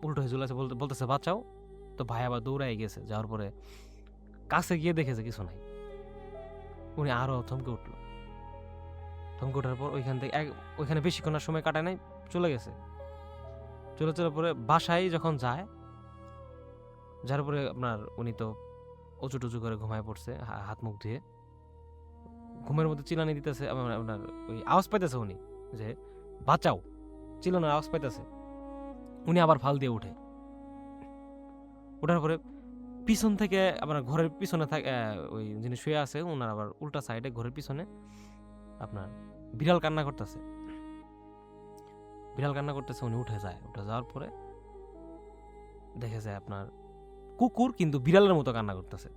উল্টো হয়ে ঝুলে আছে, বলতেছে বাঁচাও। তো ভাই আবার দৌড়াই গেছে, যাওয়ার পরে কাছে গিয়ে দেখেছে কিছু নাই। উনি আরো থমকে ওঠার পর ওইখানে বেশিক্ষণ আর সময় কাটায় নাই, চলে গেছে। চলে পরে বাসায় যখন যায়, যার পরে আপনার উনি তো উঁচু টুচু করে ঘুমায় পড়ছে, হাত মুখ ধুয়ে, ঘুমের মধ্যে চিল্লানি দিতেছে, আপনার ওই আওয়াজ পাইতেছে উনি যে বাঁচাও, চিল্লানোর আওয়াজ পাইতেছে। উনি আবার ফাল দিয়ে ওঠার পরে পিছন থেকে আপনার ঘরের পিছনে ওই যিনি শুয়ে আছে ওনার আবার উল্টা সাইডে ঘরের পিছনে আপনার বিড়াল কান্না করতেছে। উনি উঠে যাওয়ার পরে দেখে যায় আপনার কুকুর কিন্তু বিড়ালের মতো কান্না করতেছে।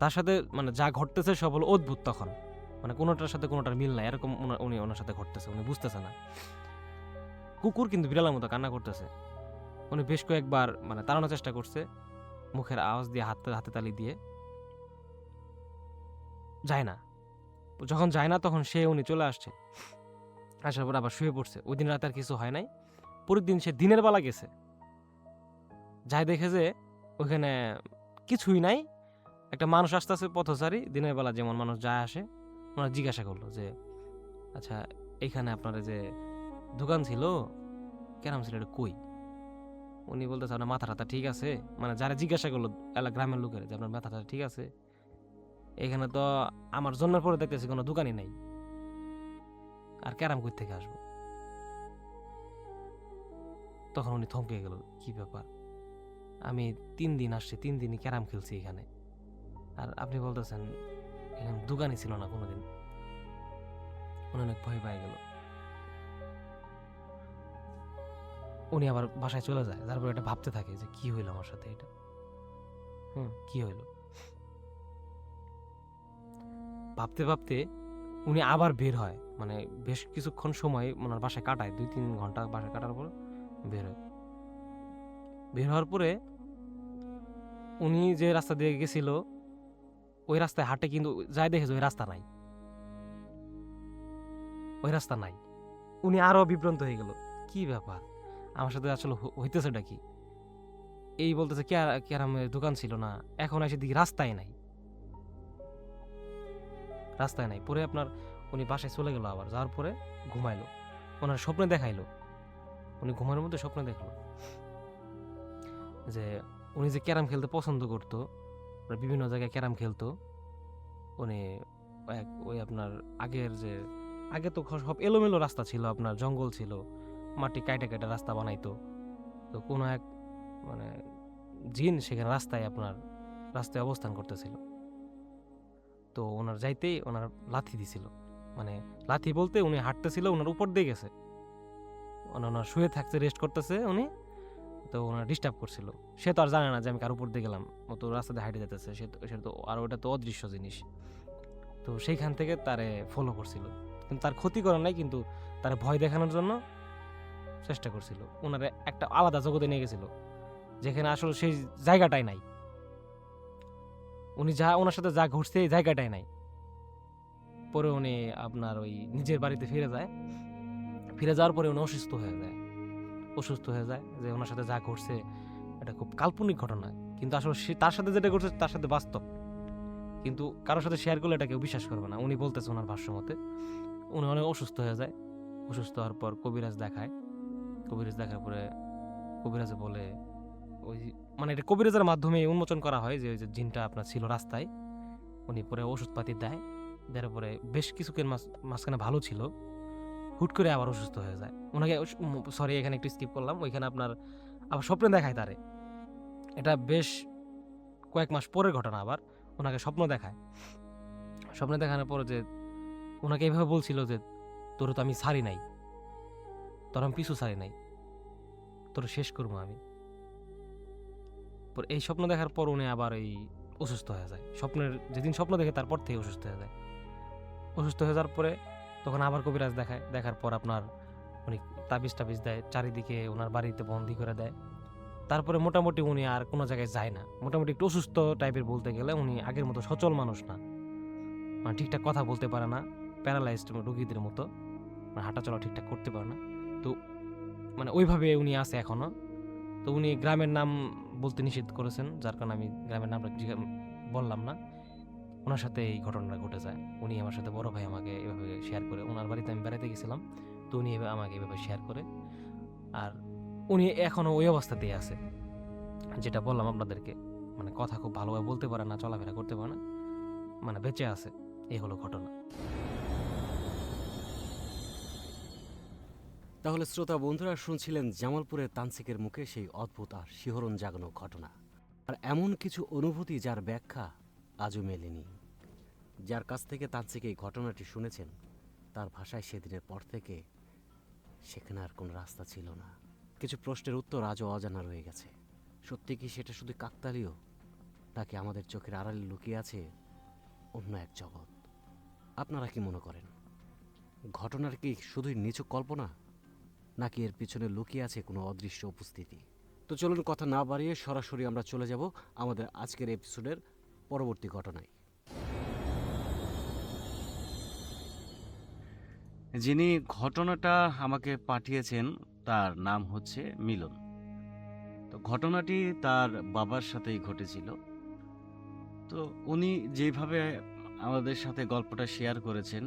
তার সাথে মানে যা ঘটতেছে সব হলো অদ্ভুত, তখন মানে কোনোটার সাথে কোনোটার মিল নাই, এরকম উনি ওনার সাথে ঘটতেছে, উনি বুঝতেছে না। কুকুর কিন্তু বিড়ালের মতো কান্না করতেছে। উনি বেশ কয়েকবার মানে তাড়ানোর চেষ্টা করছে, মুখের আওয়াজ দিয়ে, হাতে তালি দিয়ে, যায় না। যখন যায় না তখন উনি চলে আসার পর আবার শুয়ে পড়ছে। ওই দিন রাতে আর কিছু হয় নাই। পরের দিন সে দিনের বেলা গেছে, যাই দেখে যে ওইখানে কিছুই নাই, একটা মানুষ আসতেছে পথচারী, দিনের বেলা যেমন মানুষ যায় আসে। ওনারা জিজ্ঞাসা করলো যে আচ্ছা এইখানে আপনার যে দোকান ছিল, কেরাম ছিল, এটা কই? উনি বলতেছে আপনার মাথা টাথা ঠিক আছে, মানে যারা জিজ্ঞাসা করলো গ্রামের লোকের যে আপনার মাথা টাথা ঠিক আছে, এখানে তো আমার জন্মের পরে দেখতেছি কোনো দোকানই নাই, আর ক্যারাম কই থেকে আসবো? তখন উনি থমকে গেল, কি ব্যাপার, আমি 3 দিন আসছি, 3 দিনই ক্যারাম খেলছি এখানে, আর আপনি বলতেছেন এখানে দোকানই ছিল না কোনোদিন। উনি অনেক ভয় পেয়ে গেল। উনি আবার বাসায় চলে যায়, তারপর এটা ভাবতে থাকে যে কি হইলো আমার সাথে, এটা কি হইলো। ভাবতে উনি আবার বের হয়, মানে বেশ কিছুক্ষণ সময় ওনার বাসায় কাটায়, 2-3 ঘন্টা বাসায় কাটার পর বের হওয়ার পরে উনি যে রাস্তা দিয়ে গেছিল ওই রাস্তায় হাঁটে, কিন্তু যাই দেখে ওই রাস্তা নাই। উনি আরো বিভ্রান্ত হয়ে গেল, কি ব্যাপার আমার সাথে আসলে হইতেছেটা কি? এই বলতেছে ক্যারামের দোকান ছিল না, এখন এসে দেখি রাস্তায় নাই, রাস্তায় নাই। পরে আপনার উনি বাসায় চলে গেল, আবার যাওয়ার পরে ঘুমাইলো, ওনার স্বপ্নে দেখাইলো, উনি ঘুমানোর মধ্যে স্বপ্নে দেখলো যে উনি যে ক্যারাম খেলতে পছন্দ করতো, বিভিন্ন জায়গায় ক্যারাম খেলতো উনি, ওই আপনার আগের যে আগে তো সব এলোমেলো রাস্তা ছিল, আপনার জঙ্গল ছিল, মাটি কাইটা কাইটা রাস্তা বানাইতো। তো কোনো এক মানে জিন সেখানে রাস্তায় অবস্থান করতেছিল। তো ওনার যাইতেই ওনার লাথি দিছিল, মানে লাথি বলতে উনি হাঁটতেছিল, ওনার উপর দিয়ে গেছে, ওনার শুয়ে থাকছে, রেস্ট করতেছে উনি, তো ওনার ডিস্টার্ব করছিল। সে তো আর জানে না যে আমি কার উপর দিয়ে গেলাম, ও তো রাস্তাতে হাঁটে যেতেছে, সে তো আর ওটা তো অদৃশ্য জিনিস। তো সেইখান থেকে তারে ফলো করছিল, কিন্তু তার ক্ষতি করে নাই, কিন্তু তার ভয় দেখানোর জন্য চেষ্টা করছিল। ওনারে একটা আলাদা জগতে নিয়ে গেছিল, যেখানে আসলে সেই জায়গাটাই নাই, উনি যা ওনার সাথে যা ঘটছে এই জায়গাটাই নাই। পরে উনি আপনার ওই নিজের বাড়িতে ফিরে যায়, ফিরে যাওয়ার পরে উনি অসুস্থ হয়ে যায় যে ওনার সাথে যা ঘটছে এটা খুব কাল্পনিক ঘটনা, কিন্তু আসলে তার সাথে যেটা ঘটছে তার সাথে বাস্তব, কিন্তু কারোর সাথে শেয়ার করলে এটা কেউ বিশ্বাস করবে না। উনি বলতেছে ওনার ভাষ্য মতে উনি অনেক অসুস্থ হয়ে যায়, অসুস্থ হওয়ার পর কবিরাজ দেখার পরে কবিরাজে বলে ওই মানে এটা কবিরাজের মাধ্যমে উন্মোচন করা হয় যে ওই যে জিনটা আপনার ছিল রাস্তায়। উনি পরে ওষুধপাতি দেওয়ার পরে বেশ কিছুক্ষণ মাঝখানে ভালো ছিল, হুট করে আবার অসুস্থ হয়ে যায়। ওনাকে সরি এখানে একটু স্কিপ করলাম, ওইখানে আপনার আবার স্বপ্নে দেখায় তারে, এটা বেশ কয়েক মাস পরের ঘটনা। আবার ওনাকে স্বপ্নে দেখানোর পরে যে ওনাকে এইভাবে বলছিল যে তোর তো আমি ছাড়ি নাই, তোর আমি পিছু ছাড়ি নাই, তোর শেষ করবো আমি। এই স্বপ্ন দেখার পর উনি আবার এই অসুস্থ হয়ে যায়, যেদিন স্বপ্ন দেখে তারপর থেকে অসুস্থ হয়ে যায়। অসুস্থ হয়ে যাওয়ার পরে তখন আবার কবিরাজ দেখার পর আপনার উনি তাবিজ দেয়, চারিদিকে ওনার বাড়িতে বন্দি করে দেয়। তারপরে মোটামুটি উনি আর কোনো জায়গায় যায় না, মোটামুটি একটু অসুস্থ টাইপের, বলতে গেলে উনি আগের মতো সচল মানুষ না, মানে ঠিকঠাক কথা বলতে পারে না, প্যারালাইজড রোগীদের মতো, মানে হাঁটাচলা ঠিকঠাক করতে পারে না। তো মানে ওইভাবে উনি আছে এখনো। তো উনি গ্রামের নাম বলতে নিষেধ করেছেন, যার কারণে আমি গ্রামের নামটা বললাম না। ওনার সাথে এই ঘটনাটা ঘটে যায়, উনি আমার সাথে বড় ভাই আমাকে এভাবে শেয়ার করে, ওনার বাড়িতে আমি বেড়াতে গেছিলাম, তো উনি আমাকে এভাবে শেয়ার করে। আর উনি এখনো ওই অবস্থাতেই আছে, যেটা বললাম আপনাদেরকে, মানে কথা খুব ভালোভাবে বলতে পারে না, চলাফেরা করতে পারে না, মানে বেঁচে আছে। এই হলো ঘটনা।
তাহলে শ্রোতা বন্ধুরা শুনছিলেন জামালপুরের তান্ত্রিকের মুখে সেই অদ্ভুত আর শিহরণ জাগানো ঘটনা, আর এমন কিছু অনুভূতি যার ব্যাখ্যা আজও মেলেনি। যার কাছ থেকে তান্ত্রিক এই ঘটনাটি শুনেছেন তার ভাষায় সেদিনের পর থেকে সেখানে আর কোনো রাস্তা ছিল না। কিছু প্রশ্নের উত্তর আজও অজানা রয়ে গেছে। সত্যি কি সেটা শুধু কাকতালীয়, নাকি আমাদের চোখের আড়ালে লুকিয়ে আছে অন্য এক জগৎ? আপনারা কি মনে করেন? ঘটনার কি শুধুই নিছক কল্পনা, নাকি এর পিছনে লুকিয়ে আছে কোনো অদৃশ্য উপস্থিতি? তো চলুন কথা না বাড়িয়ে সরাসরি আমরা চলে যাব আমাদের আজকের এপিসোডের পরবর্তী ঘটনায়। যিনি ঘটনাটা আমাকে পাঠিয়েছেন তার নাম হচ্ছে মিলন। তো ঘটনাটি তার বাবার সাথেই ঘটেছিল। তো উনি যেভাবে আমাদের সাথে গল্পটা শেয়ার করেছেন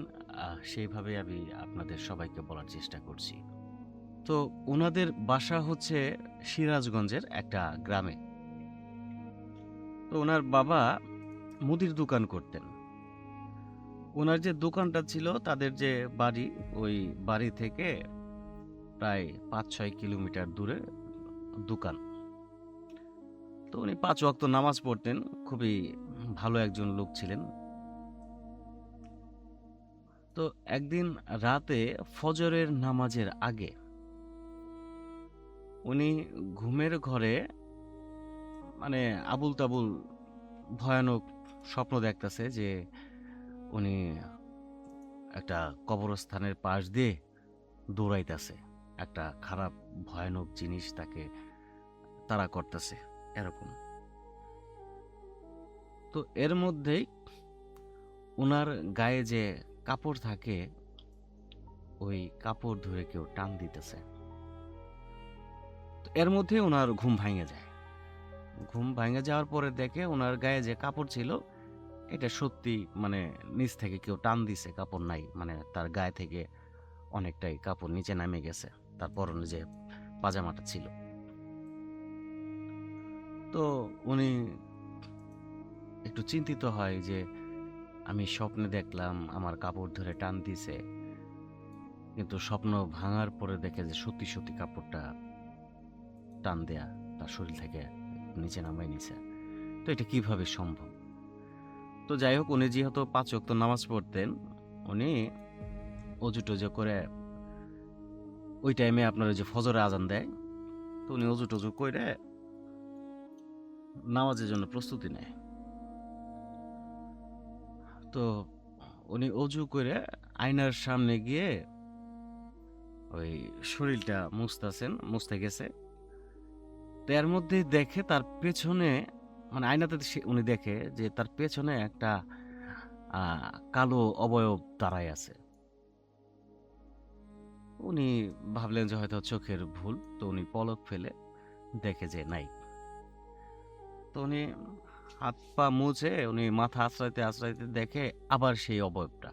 সেইভাবে আমি আপনাদের সবাইকে বলার চেষ্টা করছি। তো ওনাদের বাসা হচ্ছে সিরাজগঞ্জের একটা গ্রামে। তো ওনার বাবা মুদির দোকান করতেন। ওনার যে দোকানটা ছিল, তাদের যে বাড়ি, ওই বাড়ি থেকে প্রায় 5-6 কিলোমিটার দূরে দোকান। তো উনি 5 ওয়াক্ত নামাজ পড়তেন, খুবই ভালো একজন লোক ছিলেন। তো একদিন রাতে ফজরের নামাজের আগে উনি ঘুমের ঘরে মানে আবুল তাবুল ভয়ানক স্বপ্ন দেখতেছে যে উনি একটা কবরস্থানের পাশ দিয়ে দৌড়াইতেছে, একটা খারাপ ভয়ানক জিনিস তাকে তাড়া করতেছে এরকম। তো এর মধ্যেই ওনার গায়ে যে কাপড় থাকে, ওই কাপড় ধরে কেউ টান দিতেছে। এর মধ্যে ওনার ঘুম ভেঙে যায়।
ঘুম ভাঙে যাওয়ার পরে দেখে ওনার গায়ে যে কাপড় ছিল এটা সত্যি মানে নিচ থেকে কেউ টান দিছে, কাপড় নাই, মানে তার গায়ে থেকে অনেকটাই কাপড় নিচে নামে গেছে, তার পরনে যে পাজামাটা ছিল। তো উনি একটু চিন্তিত হয় যে আমি স্বপ্নে দেখলাম আমার কাপড় ধরে টান দিছে, কিন্তু স্বপ্ন ভাঙার পরে দেখে যে সত্যি সত্যি কাপড়টা টান দেয়া তার শরীর থেকে নিচে নামাই নিছে। তো এটা কিভাবে সম্ভব? তো যাই হোক, উনি যেহেতু 5 ওয়াক্ত নামাজ পড়তেন, উনি অজু টজু করে ওই টাইমে আপনার ওই যে ফজরে আজান দেয়, তো উনি অজু টজু করে নামাজের জন্য প্রস্তুতি নেয়। তো উনি অজু করে আয়নার সামনে গিয়ে ওই শরীরটা মুছতে গেছে। তো এর মধ্যে দেখে তার পেছনে, মানে আয়নাতে উনি দেখে যে তার পেছনে একটা কালো অবয়ব দাঁড়ায় আছে। উনি ভাবলেন যে হয়তো চোখের ভুল, তো উনি পলক ফেলে দেখে যে নাই। তো উনি হাত পা মুছে উনি মাথা আশ্রাইতে আশ্রাইতে দেখে আবার সেই অবয়বটা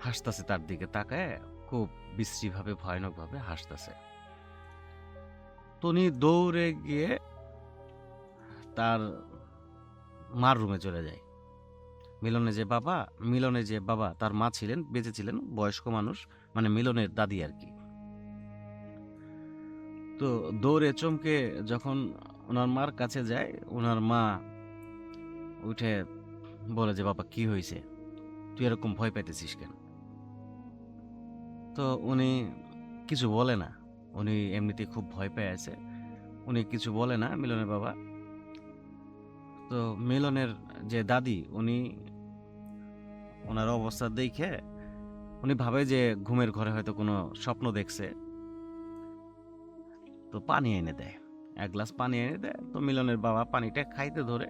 হাসতেছে, তার দিকে তাকায় খুব বিশ্রীভাবে ভয়ানকভাবে হাসতেছে। তো উনি দৌড়ে গিয়ে তার মার রুমে চলে যায়। মিলনে যে বাবা তার মা ছিলেন, বেঁচে ছিলেন, বয়স্ক মানুষ, মানে মিলনের দাদি আর কি। তো দৌড়ে চমকে যখন ওনার মার কাছে যায়, ওনার মা উঠে বলে যে বাবা কি হয়েছে, তুই এরকম ভয় পাইতেছিস কেন? তো উনি কিছু বলে না, উনি এমনিতে খুব ভয় পেয়ে আছে, উনি কিছু বলে না মিলনের বাবা। তো মিলনের যে দাদি, উনি ওনার অবস্থা দেখে উনি ভাবে যে ঘুমের ঘরে হয়তো কোনো স্বপ্ন দেখছে, তো পানি এনে দেয়, 1 গ্লাস পানি এনে দেয়। তো মিলনের বাবা পানিটা খাইতে ধরে,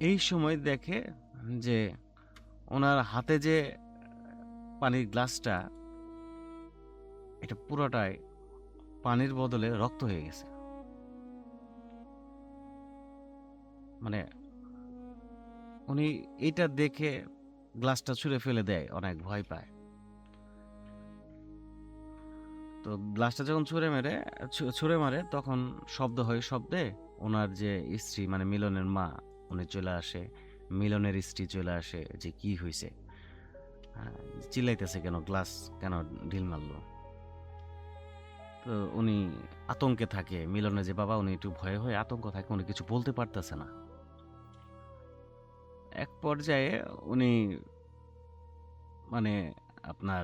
এই সময় দেখে যে ওনার হাতে যে পানির গ্লাসটা, এটা পুরোটাই পানির বদলে রক্ত হয়ে গেছে। মানে উনি এটা দেখে গ্লাসটা ছুঁড়ে ফেলে দেয়, অনেক ভয় পায়। তো গ্লাসটা যখন ছুঁড়ে মারে তখন শব্দ হয়, শব্দে ওনার যে স্ত্রী মানে মিলনের মা উনি চলে আসে, মিলনের স্ত্রী চলে আসে যে কি হয়েছে, চিল্লাইতেছে কেন, গ্লাস কেন ঢিল মারলো। তো উনি আতঙ্কে থাকে, মিলনের যে বাবা উনি একটু ভয়ে হয়ে আতঙ্ক থাকে, উনি কিছু বলতে পারতেছে না। এক পর্যায়ে উনি মানে আপনার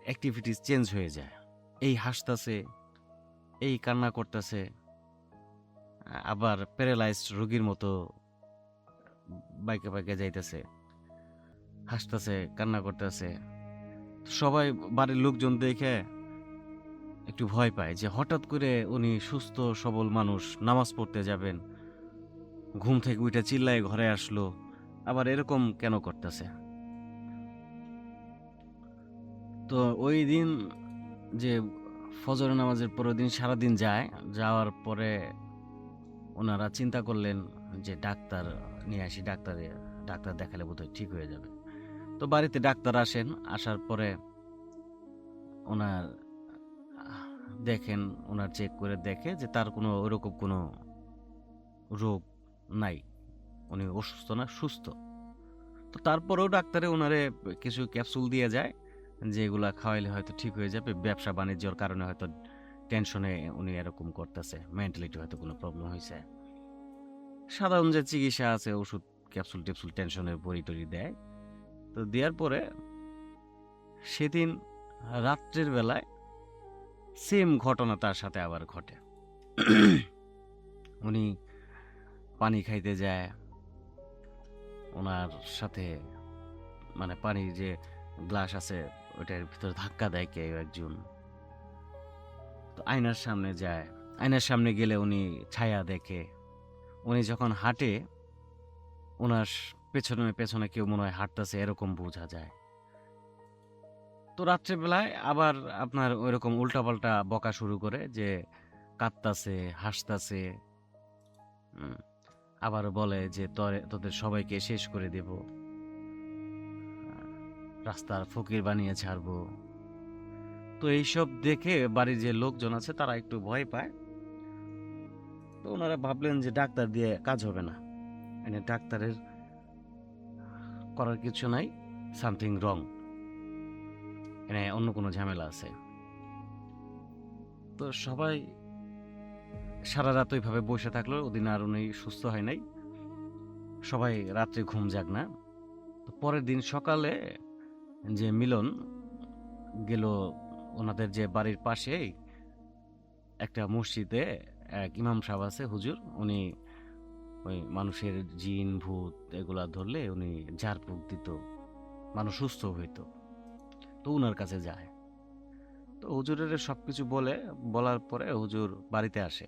অ্যাক্টিভিটিস চেঞ্জ হয়ে যায়, এই হাসতেছে, এই কান্না করতেছে, আবার প্যারালাইজড রোগীর মতো বাইকে বাইকে যাইতেছে, হাসতেছে, কান্না করতেছে। সবাই বাড়ির লোকজন দেখে একটু ভয় পায় যে হঠাৎ করে উনি সুস্থ সবল মানুষ, নামাজ পড়তে যাবেন, ঘুম থেকে উঠে চিল্লায় ঘরে আসলো, আবার এরকম কেন করতেছে। তো ওই দিন যে ফজর নামাজের পরের দিন সারাদিন যাওয়ার পরে ওনারা চিন্তা করলেন যে ডাক্তার নিয়ে আসি, ডাক্তার দেখালে বোধহয় ঠিক হয়ে যাবে। তো বাড়িতে ডাক্তার আসেন, আসার পরে ওনার ওনার চেক করে দেখে যে তার কোনো ওরকম কোনো রোগ নাই, উনি অসুস্থ না, সুস্থ। তো তারপরেও ডাক্তারে ওনারে কিছু ক্যাপসুল দিয়ে যায়, যেগুলা খাওয়াইলে হয়তো ঠিক হয়ে যাবে, ব্যবসা বাণিজ্যর কারণে হয়তো টেনশনে উনি এরকম করতেছে, মেন্টালিটি হয়তো কোনো প্রবলেম হয়েছে। সাধারণ যে চিকিৎসা আছে, ওষুধ ক্যাপসুল টেপসুল টেনশনের বড়ি টড়ি দেয়। তো দেওয়ার পরে সেদিন রাত্রের বেলায় সেম ঘটনা তার সাথে আবার ঘটে। উনি পানি খাইতে যায়, ওনার সাথে মানে পানির যে গ্লাস আছে ওইটার ভিতরে ধাক্কা দেয় কেউ একজন। তো আয়নার সামনে যায়, আয়নার সামনে গেলে উনি ছায়া দেখে। উনি যখন হাঁটে, ওনার পেছনে পেছনে কেউ মনে হয় হাঁটতেছে, এরকম বোঝা যায়। তো রাত্রেবেলায় আবার আপনার ওইরকম উল্টাপাল্টা বকা শুরু করে যে কাঁদতাছে, হাসতাছে, উম, আবার বলে যে তোদের সবাইকে শেষ করে দেব, রাস্তার ফকির বানিয়ে ছাড়বো। তো এইসব দেখে বাড়ির যে লোকজন আছে তারা একটু ভয় পায়। তো ওনারা ভাবলেন যে ডাক্তার দিয়ে কাজ হবে না, মানে ডাক্তারের করার কিছু নাই, সামথিং রং, মানে অন্য কোনো ঝামেলা আছে। তো সবাই সারা রাত ওইভাবে বসে থাকলো। ওদিন আর উনি সুস্থ হয় নাই, সবাই রাত্রে ঘুম যাক না। তো পরের দিন সকালে যে মিলন গেল ওনাদের যে বাড়ির পাশেই একটা মসজিদে, এক ইমাম সাহেব আছে, হুজুর, উনি ওই মানুষের জিন ভূত এগুলা ধরলে উনি ঝাড়ফুঁক দিত, মানুষ সুস্থ হইতো। তো উনার কাছে যায়। তো হুজুরের সবকিছু বলার পরে হুজুর বাড়িতে আসে।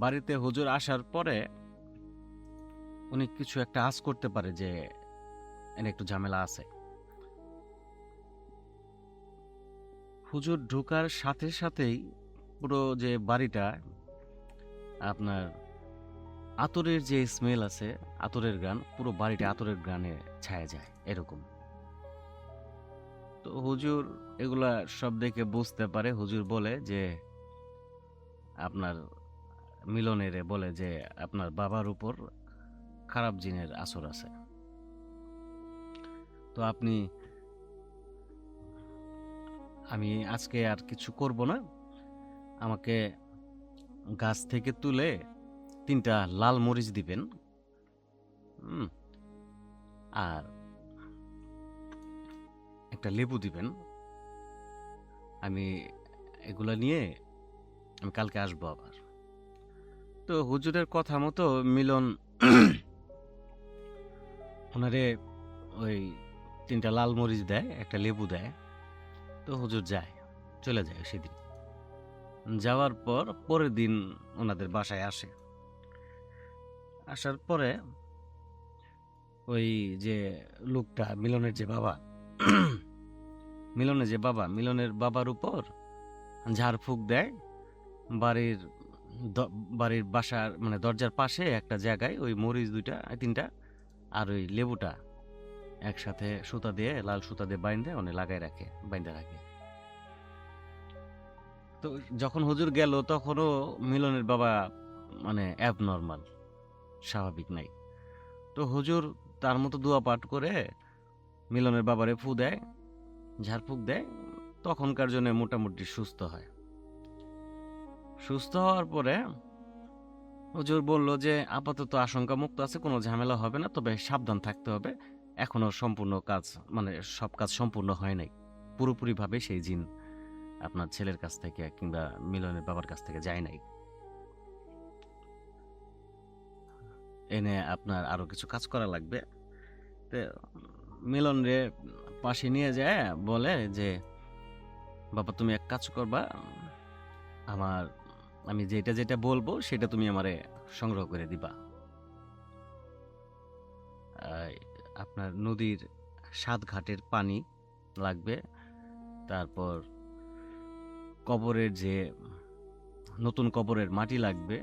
বাড়িতে হুজুর আসার পরে উনি কিছু একটা আঁচ করতে পারে যে এনে একটু ঝামেলা আছে। হুজুর ঢোকার সাথে সাথেই পুরো যে বাড়িটা আপনার আতরের যে স্মেল আছে, আতরের গান, পুরো বাড়িটা আতরের গানে ছায়া যায় এরকম। তো হুজুর এগুলা সব দেখে বুঝতে পারে। হুজুর বলে যে আপনার মিলনের বলে যে আপনার বাবার উপর খারাপ জিনের আসর আছে। তো আমি আজকে আর কিছু করব না, আমাকে গাছ থেকে তুলে 3টা লাল মরিচ দিবেন, আর একটা লেবু দিবেন। আমি এগুলা নিয়ে আমি কালকে আসবো আবার। তো হুজুরের কথা মতো মিলন ওনারে ওই 3টা লাল মরিচ দেয়, একটা লেবু দেয়। তো হুজুর চলে যায় সেদিন। যাওয়ার পর পরের দিন ওনাদের বাসায় আসে। আসার পরে ওই যে লোকটা মিলনের যে বাবা মিলনের বাবার উপর ঝাড়ফুঁক দেয়। বাড়ির বাড়ির বাসার মানে দরজার পাশে একটা জায়গায় ওই মরিচ 3টা আর ওই লেবুটা একসাথে সুতা দিয়ে, লাল সুতা দিয়ে বাইন্ধে উনি বাইন্ধে রাখে। তো যখন হুজুর গেল তখনও মিলনের বাবা মানে অ্যাবনর্মাল, স্বাভাবিক নাই। তো হুজুর তার মতো দোয়া পাঠ করে মিলনের বাবারে ঝাড়ফুঁক দেয়। তখনকার জন্য মোটামুটি সুস্থ হয়। সুস্থ হওয়ার পরে হুজুর বলল যে আপাতত আশঙ্কা মুক্ত আছে, কোনো ঝামেলা হবে না, তবে সাবধান থাকতে হবে। এখনো সব কাজ সম্পূর্ণ হয় নাই, পুরোপুরিভাবে সেই জিন আপনার ছেলের কাছ থেকে কিংবা মিলনের বাবার কাছ থেকে যায় নাই। এনে আপনার আরো কিছু কাজ করা লাগবে। তো মিলন রে পাশে নিয়ে যায়, বলে যে বাবা তুমি এক কাজ করবা, আমি যেটা যেটা বলবো সেটা তুমি আমারে সংগ্রহ করে দিবা। আপনার নদীর 7 ঘাটের পানি লাগবে, তারপর নতুন কবরের মাটি লাগবে,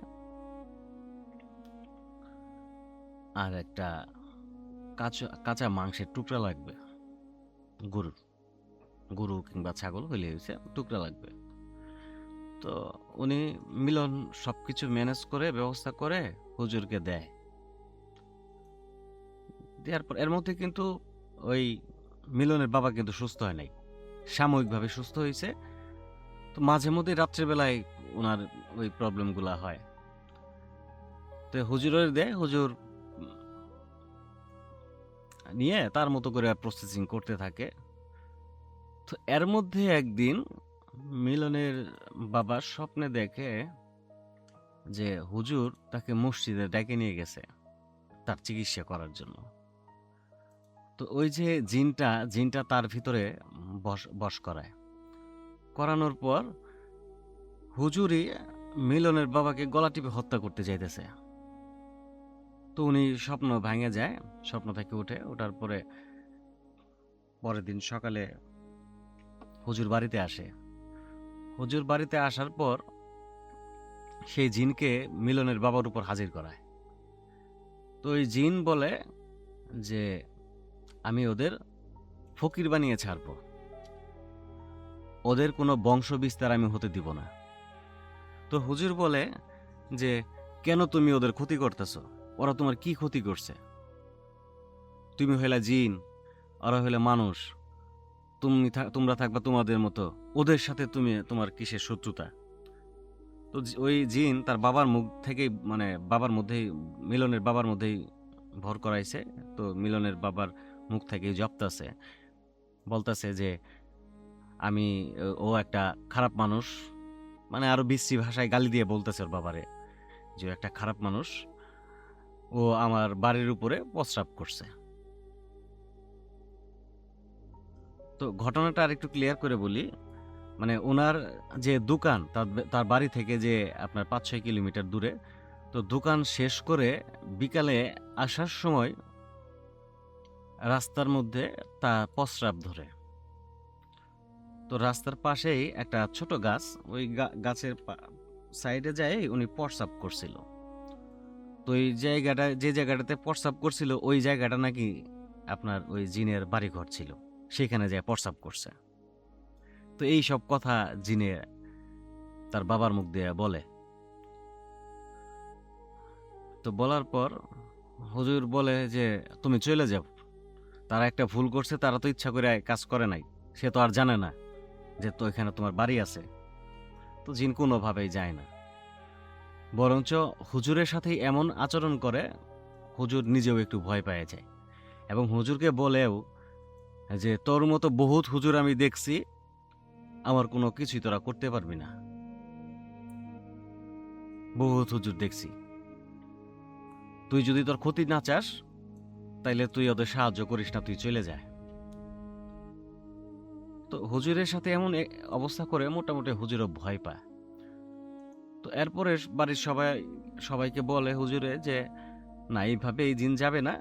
আর একটা কাঁচা মাংসের টুকরা লাগবে, গরু কিংবা ছাগল হইলে হয়েছে, টুকরা লাগবে। তো উনি মিলন সবকিছু ম্যানেজ করে ব্যবস্থা করে হুজুরকে দেয়। দেওয়ার পর এর মধ্যে কিন্তু ওই মিলনের বাবা কিন্তু সুস্থ হয় নাই, সাময়িকভাবে সুস্থ হয়েছে। তো মাঝে মধ্যে রাত্রেবেলায় ওনার ওই প্রবলেমগুলা হয়। তো হুজুরের দেয়, হুজুর নিয়ে তার মতো করে প্রসেসিং করতে থাকে। তো এর মধ্যে একদিন মিলনের বাবা স্বপ্নে দেখে যে হুজুর তাকে মসজিদে ডেকে নিয়ে গেছে তার চিকিৎসা করার জন্য। তো ওই যে জিনটা তার ভিতরে বশ করানোর পর হুজুরই মিলনের বাবাকে গলা টিপে হত্যা করতে চাইতেছে। তো উনি স্বপ্ন ভেঙে যায়, স্বপ্ন থেকে ওঠার পরে পরের দিন সকালে হুজুর বাড়িতে আসে। হুজুর বাড়িতে আসার পর সেই জিনকে মিলনের বাবার উপর হাজির করায়। তো ওই জিন বলে যে আমি ওদের ফকির বানিয়ে ছাড়বো, ওদের কোনো বংশ বিস্তার আমি হতে দিব না। তো হুজুর বলে যে কেন তুমি ওদের ক্ষতি করতেছো, ওরা তোমার কি ক্ষতি করছে? তুমি হইলা জিন, ওরা হইলে মানুষ, তোমরা থাকবা তোমাদের মতো, ওদের সাথে তোমার কিসের শত্রুতা? তো ওই জিন তার বাবার মুখ থেকেই, মানে বাবার মধ্যেই, মিলনের বাবার মধ্যেই ভর করাইছে। তো মিলনের বাবার মুখ থেকেই জপতাছে, বলতাছে যে ও একটা খারাপ মানুষ, মানে আরো বিশ্রী ভাষায় গালি দিয়ে বলতেছে ওর বাবারে যে ও একটা খারাপ মানুষ, ও আমার বাড়ির উপরে প্রস্রাব করছে। তো ঘটনাটা আর একটু ক্লিয়ার করে বলি, মানে ওনার যে দোকান, তার বাড়ি থেকে যে আপনার 5-6 কিলোমিটার দূরে। তো দোকান শেষ করে বিকালে আসার সময় রাস্তার মধ্যে তা প্রস্রাব ধরে। তো রাস্তার পাশেই একটা ছোট গাছ, ওই গাছের সাইডে যায় উনি প্রস্রাব করছিল। তো ওই যে জায়গাটাতে প্রস্রাব করছিল ওই জায়গাটা নাকি আপনার ওই জিনের বাড়িঘর ছিল, সেখানে যায় প্রস্রাব করছে। তো এই সব কথা জিনে তার বাবার মুখ দিয়ে বলে। তো বলার পর হুজুর বলে যে তুমি চলে যাও, তারা একটা ভুল করছে, তারা তো ইচ্ছা করে কাজ করে নাই, সে তো আর জানে না যে তো এখানে তোমার বাড়ি আছে। তো জিন কোনোভাবেই যায় না, বরঞ্চ হুজুরের সাথেই এমন আচরণ করে হুজুর নিজেও একটু ভয় পেয়ে যায়, এবং হুজুরকে বলেও যে তোর মতো বহুত হুজুর আমি দেখছি, আমার কোনো কিছুই তোরা করতে পারবি না, বহুত হুজুর দেখছি, তুই যদি তোর ক্ষতি না চাস তাইলে তুই ওদের সাহায্য করিস না, তুই চলে যায়। তো হুজুরের সাথে এমন অবস্থা করে মোটামুটি হুজুরও ভয় পায়। তো এরপরে বাড়ির সবাইকে বলে হুজুরে যে না, এইভাবে এই জিন যাবে না,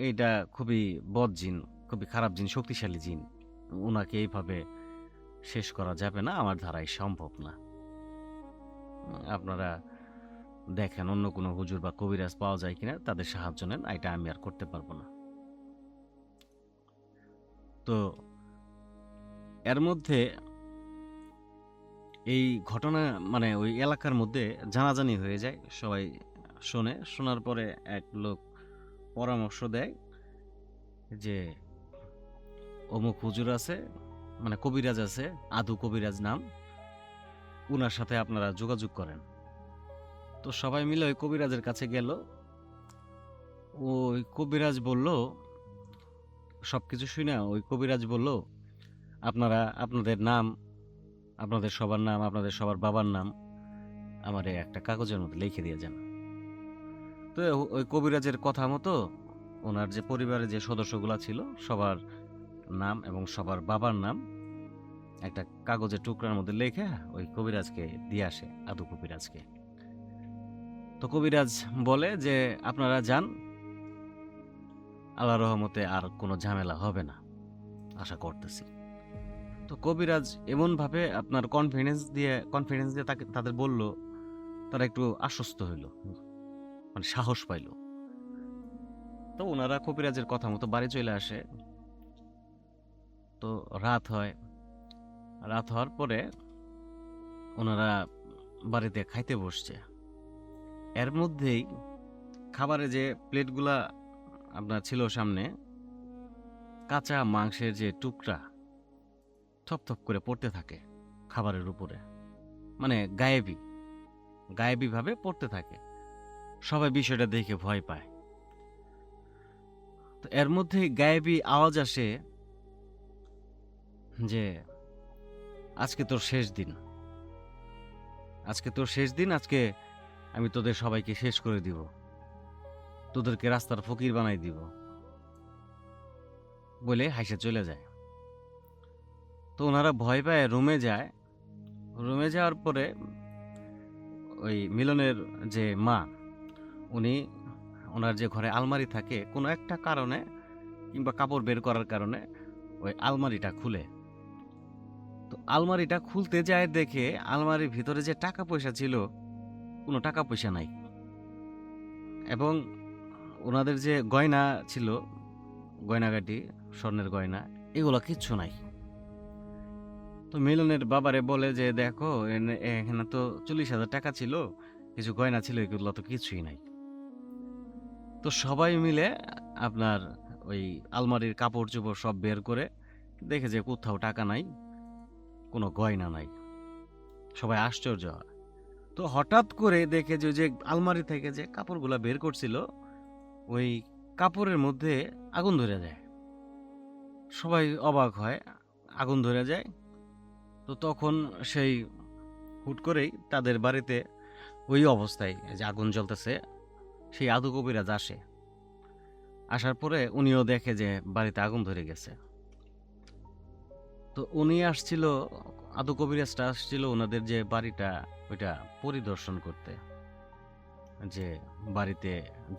এইটা খুবই বদ জিন, খুবই খারাপ জিন, শক্তিশালী জিন, ওনাকে এইভাবে শেষ করা যাবে না, আমার ধারায় সম্ভব না। আপনারা দেখেন অন্য কোনো হুজুর বা কবিরাজ পাওয়া যায় কিনা, তাদের সাহায্য নেন, এটা আমি আর করতে পারবো না। তো এর মধ্যে এই ঘটনা মানে ওই এলাকার মধ্যে জানাজানি হয়ে যায়, সবাই শোনার পরে এক লোক পরামর্শ দেয় যে অমুক হুজুর আছে, মানে কবিরাজ আছে, আদু কবিরাজ নাম, উনার সাথে আপনারা যোগাযোগ করেন। তো সবাই মিলে ওই কবিরাজের কাছে গেল। ওই কবিরাজ বলল, সবকিছু শুনে ওই কবিরাজ বলল আপনারা আপনাদের নাম, আপনাদের সবার নাম, আপনাদের সবার বাবার নাম আমারে একটা কাগজের মধ্যে লিখে দিয়ে যান। তো ওই কবিরাজের কথা মতো ওনার যে পরিবারের যে সদস্যগুলো ছিল সবার নাম এবং সবার বাবার নাম একটা কাগজের টুকরার মধ্যে লিখে ওই কবিরাজকে দিয়ে আসে, আদু কবিরাজকে। তো কবিরাজ বলে যে আপনারা যান, আল্লাহর রহমতে আর কোনো ঝামেলা হবে না আশা করতেছি। তো কবিরাজ এমন ভাবে আপনার কনফিডেন্স দিয়ে তাদের বলল, তারা একটু আশ্বস্ত হইল, মানে সাহস পাইল। তো ওনারা কবিরাজের কথা মতো বাড়ি চলে আসে। তো রাত হওয়ার পরে ওনারা বাড়িতে খাইতে বসছে। এর মধ্যেই খাবারে যে প্লেটগুলা আপনার ছিল সামনে, কাঁচা মাংসের যে টুকরা থপ করে পড়তে থাকে খাবারের উপরে, মানে গায়েবী ভাবে পড়তে থাকে। সবাই বিষয়টা দেখে ভয় পায়। তো এর মধ্যে গায়েবী আওয়াজ আসে যে আজকে তোর শেষ দিন, আজকে আমি তোদের সবাইকে শেষ করে দিব, তোদেরকে রাস্তার ফকির বানাই দিব বলে হাসে চলে যায়। তো ওনারা ভয় পায় রুমে যাওয়ার পরে ওই মিলনের যে মা, উনি ওনার যে ঘরে আলমারি থাকে, কোনো একটা কারণে কিংবা কাপড় বের করার কারণে ওই আলমারিটা খুলে তো আলমারিটা খুলতে যায় দেখে আলমারির ভিতরে যে টাকা পয়সা ছিল, কোনো টাকা পয়সা নাই, এবং ওনাদের যে গয়না ছিল, গয়নাগাটি, স্বর্ণের গয়না, এগুলো কিচ্ছু নাই। তো মিলনের বাবারে বলে যে দেখো এখানে তো 40,000 টাকা ছিল, কিছু গয়না ছিল, এগুলো তো কিছুই নাই। তো সবাই মিলে আপনার ওই আলমারির কাপড় চোপড় সব বের করে দেখে যে কোথাও টাকা নাই, কোনো গয়না নাই। সবাই আশ্চর্য হয়। তো হঠাৎ করে দেখে যে যে আলমারি থেকে যে কাপড়গুলা বের করছিল, ওই কাপড়ের মধ্যে আগুন ধরে যায়। সবাই অবাক হয়, আগুন ধরে যায়। তো তখন সেই হুট করেই তাদের বাড়িতে ওই অবস্থায় যে আগুন জ্বলতেছে, সেই আদু কবিরাজ আসে। আসার পরে উনিও দেখে যে বাড়িতে আগুন ধরে গেছে। তো উনি আসছিল, আদু কবিরাজটা আসছিল ওনাদের যে বাড়িটা, ওইটা পরিদর্শন করতে, যে বাড়িতে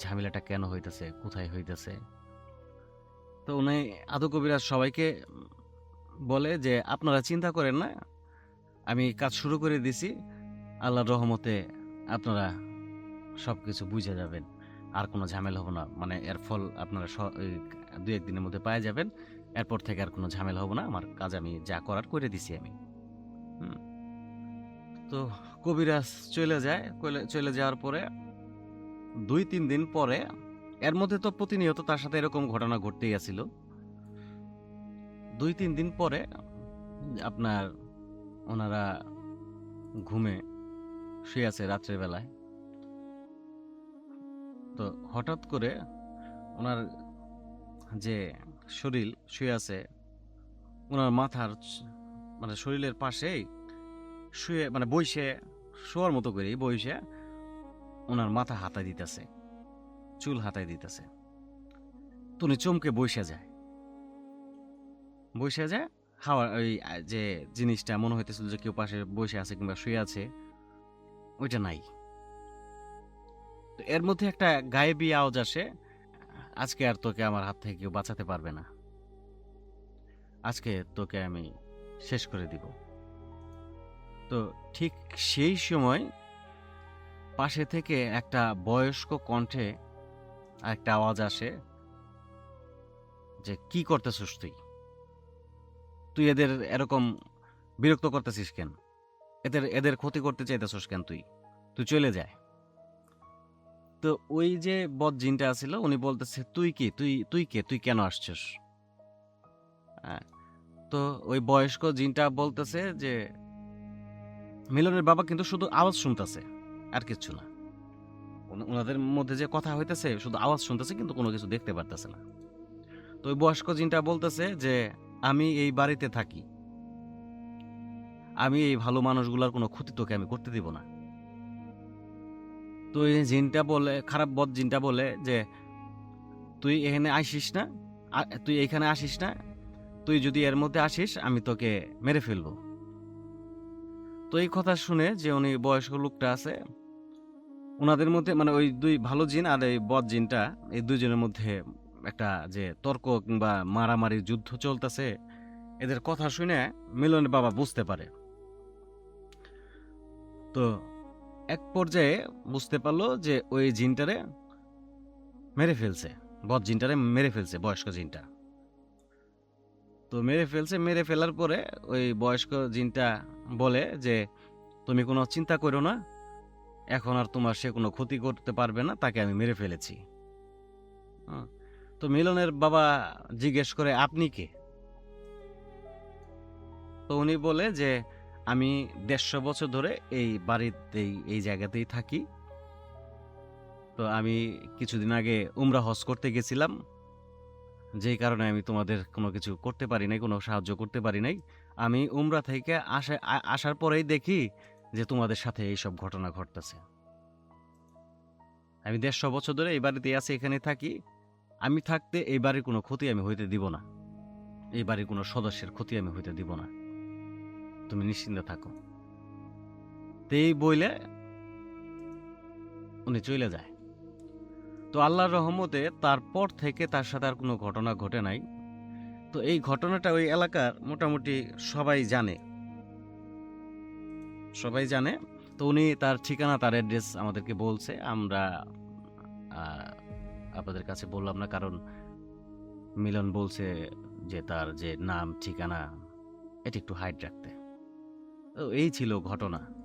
ঝামেলাটা কেন হইতেছে, কোথায় হইতেছে। তো উনি আদু কবিরাজ সবাইকে বলে যে আপনারা চিন্তা করেন না, আমি কাজ শুরু করে দিছি, আল্লাহর রহমতে আপনারা সব কিছু বুঝে যাবেন, আর কোনো ঝামেলা হবে না, মানে এর ফল আপনারা ওই 2-1 দিনের মধ্যে পাওয়া যাবেন, এরপর থেকে আর কোনো ঝামেলা হবে না, আমার কাজ আমি যা করার করে দিছি আমি। তো কবিরাজ চলে যায়। চলে যাওয়ার পরে 2-3 দিন পরে, এর মধ্যে তো প্রতিনিয়ত তার সাথে এরকম ঘটনা ঘটতেই আছিল। 2-3 দিন পরে আপনার ওনারা ঘুমে শুয়ে আছে রাত্রের বেলায়। তো হঠাৎ করে ওনার যে শরীর শুয়ে আছে, ওনার মাথার মানে শরীরের পাশেই শুয়ে, মানে বইসে, শোয়ার মতো করেই বইসে ওনার মাথা হাতায় দিতেছে, চুল হাতায় দিতেছে। তো উনি চমকে বইসে যায়। হাওয়া, ওই যে জিনিসটা মনে হইতেছিল যে কেউ পাশে বসে আছে কিংবা শুয়ে আছে, ওইটা নাই। তো এর মধ্যে একটা গায়েবী আওয়াজ আসে, আজকে আর তোকে আমার হাত থেকে কেউ বাঁচাতে পারবে না, আজকে তোকে আমি শেষ করে দিব। তো ঠিক সেই সময় পাশে থেকে একটা বয়স্ক কণ্ঠে একটা আওয়াজ আসে যে কি করতেছিস তুই, তুই এদের এরকম বিরক্ত করতেছিস কেন, এদের ক্ষতি করতে চাইতেছিস কেন, তুই চলে যায়। তো ওই যে বদ জিনটা আছিল, উনি বলতেছে তুই কি, তুই কে, তুই কেন আসছিস। তো ওই বয়স্ক জিনটা বলতেছে যে মিলনের বাবা কিন্তু শুধু আওয়াজ শুনতেছে, আর কিচ্ছু না। ওনাদের মধ্যে যে কথা হইতেছে শুধু আওয়াজ শুনতেছে, কিন্তু কোনো কিছু দেখতে পারতেছে না। তো ওই বয়স্ক জিনটা বলতেছে যে আমি এই বাড়িতে থাকি, আমি এই ভালো মানুষগুলোর কোনো ক্ষতি তোকে আমি করতে দিব না। তো এই জিনটা বলে, খারাপ বদ জিনটা বলে যে তুই এখানে আসিস না, তুই এখানে আসিস না, তুই যদি এর মধ্যে আসিস আমি তোকে মেরে ফেলবো। তো এই কথা শুনে যে উনি বয়স্ক লোকটা আছে, ওনাদের মধ্যে মানে ওই 2 ভালো জিন আর এই বদ জিনটা, এই 2 জনের মধ্যে একটা যে তর্ক কিংবা মারামারি যুদ্ধ চলতেছে, এদের কথা শুনে মিলনের বাবা বুঝতে পারে। তো এক পর্যায়ে বুঝতে পারলো যে ওই জিনটারে মেরে ফেলছে, বদ জিনটারে মেরে ফেলছে বয়স্ক জিনটা। তো মেরে ফেলার পরে ওই বয়স্ক জিনটা বলে যে তুমি কোনো চিন্তা করো না, এখন আর তোমার সে কোনো ক্ষতি করতে পারবে না, তাকে আমি মেরে ফেলেছি। তো মিলনের বাবা জিজ্ঞেস করে আপনি কে। তো উনি বলে যে আমি 150 বছর ধরে এই বাড়িতেই, এই জায়গাতেই থাকি। তো আমি কিছুদিন আগে উমরা হজ করতে গেছিলাম, যেই কারণে আমি তোমাদের কোনো কিছু করতে পারি নাই, কোনো সাহায্য করতে পারি নাই। আমি উমরা থেকে আসার পরেই দেখি যে তোমাদের সাথে এইসব ঘটনা ঘটতেছে। আমি 150 বছর ধরে এই বাড়িতে আছি, এখানে থাকি। আমি থাকতে এই বাড়ির কোনো ক্ষতি আমি হইতে দিব না, এই বাড়ির কোনো সদস্যের ক্ষতি আমি হইতে দিব না, তুমি নিশ্চিন্তে থাকো। তো এই বইলে উনি চলে যায়। তো আল্লাহর রহমতে তারপর থেকে তার সাথে আর কোনো ঘটনা ঘটে নাই। তো এই ঘটনাটা ওই এলাকার মোটামুটি সবাই জানে সবাই জানে। তো উনি তার ঠিকানা, তার অ্যাড্রেস আমাদেরকে বলছে। আমরা আহ, আপনাদের কাছে বললাম না, কারণ মিলন বলছে যে তার যে নাম ঠিকানা এটা একটু হাইড রাখতে। তো এই ছিল ঘটনা।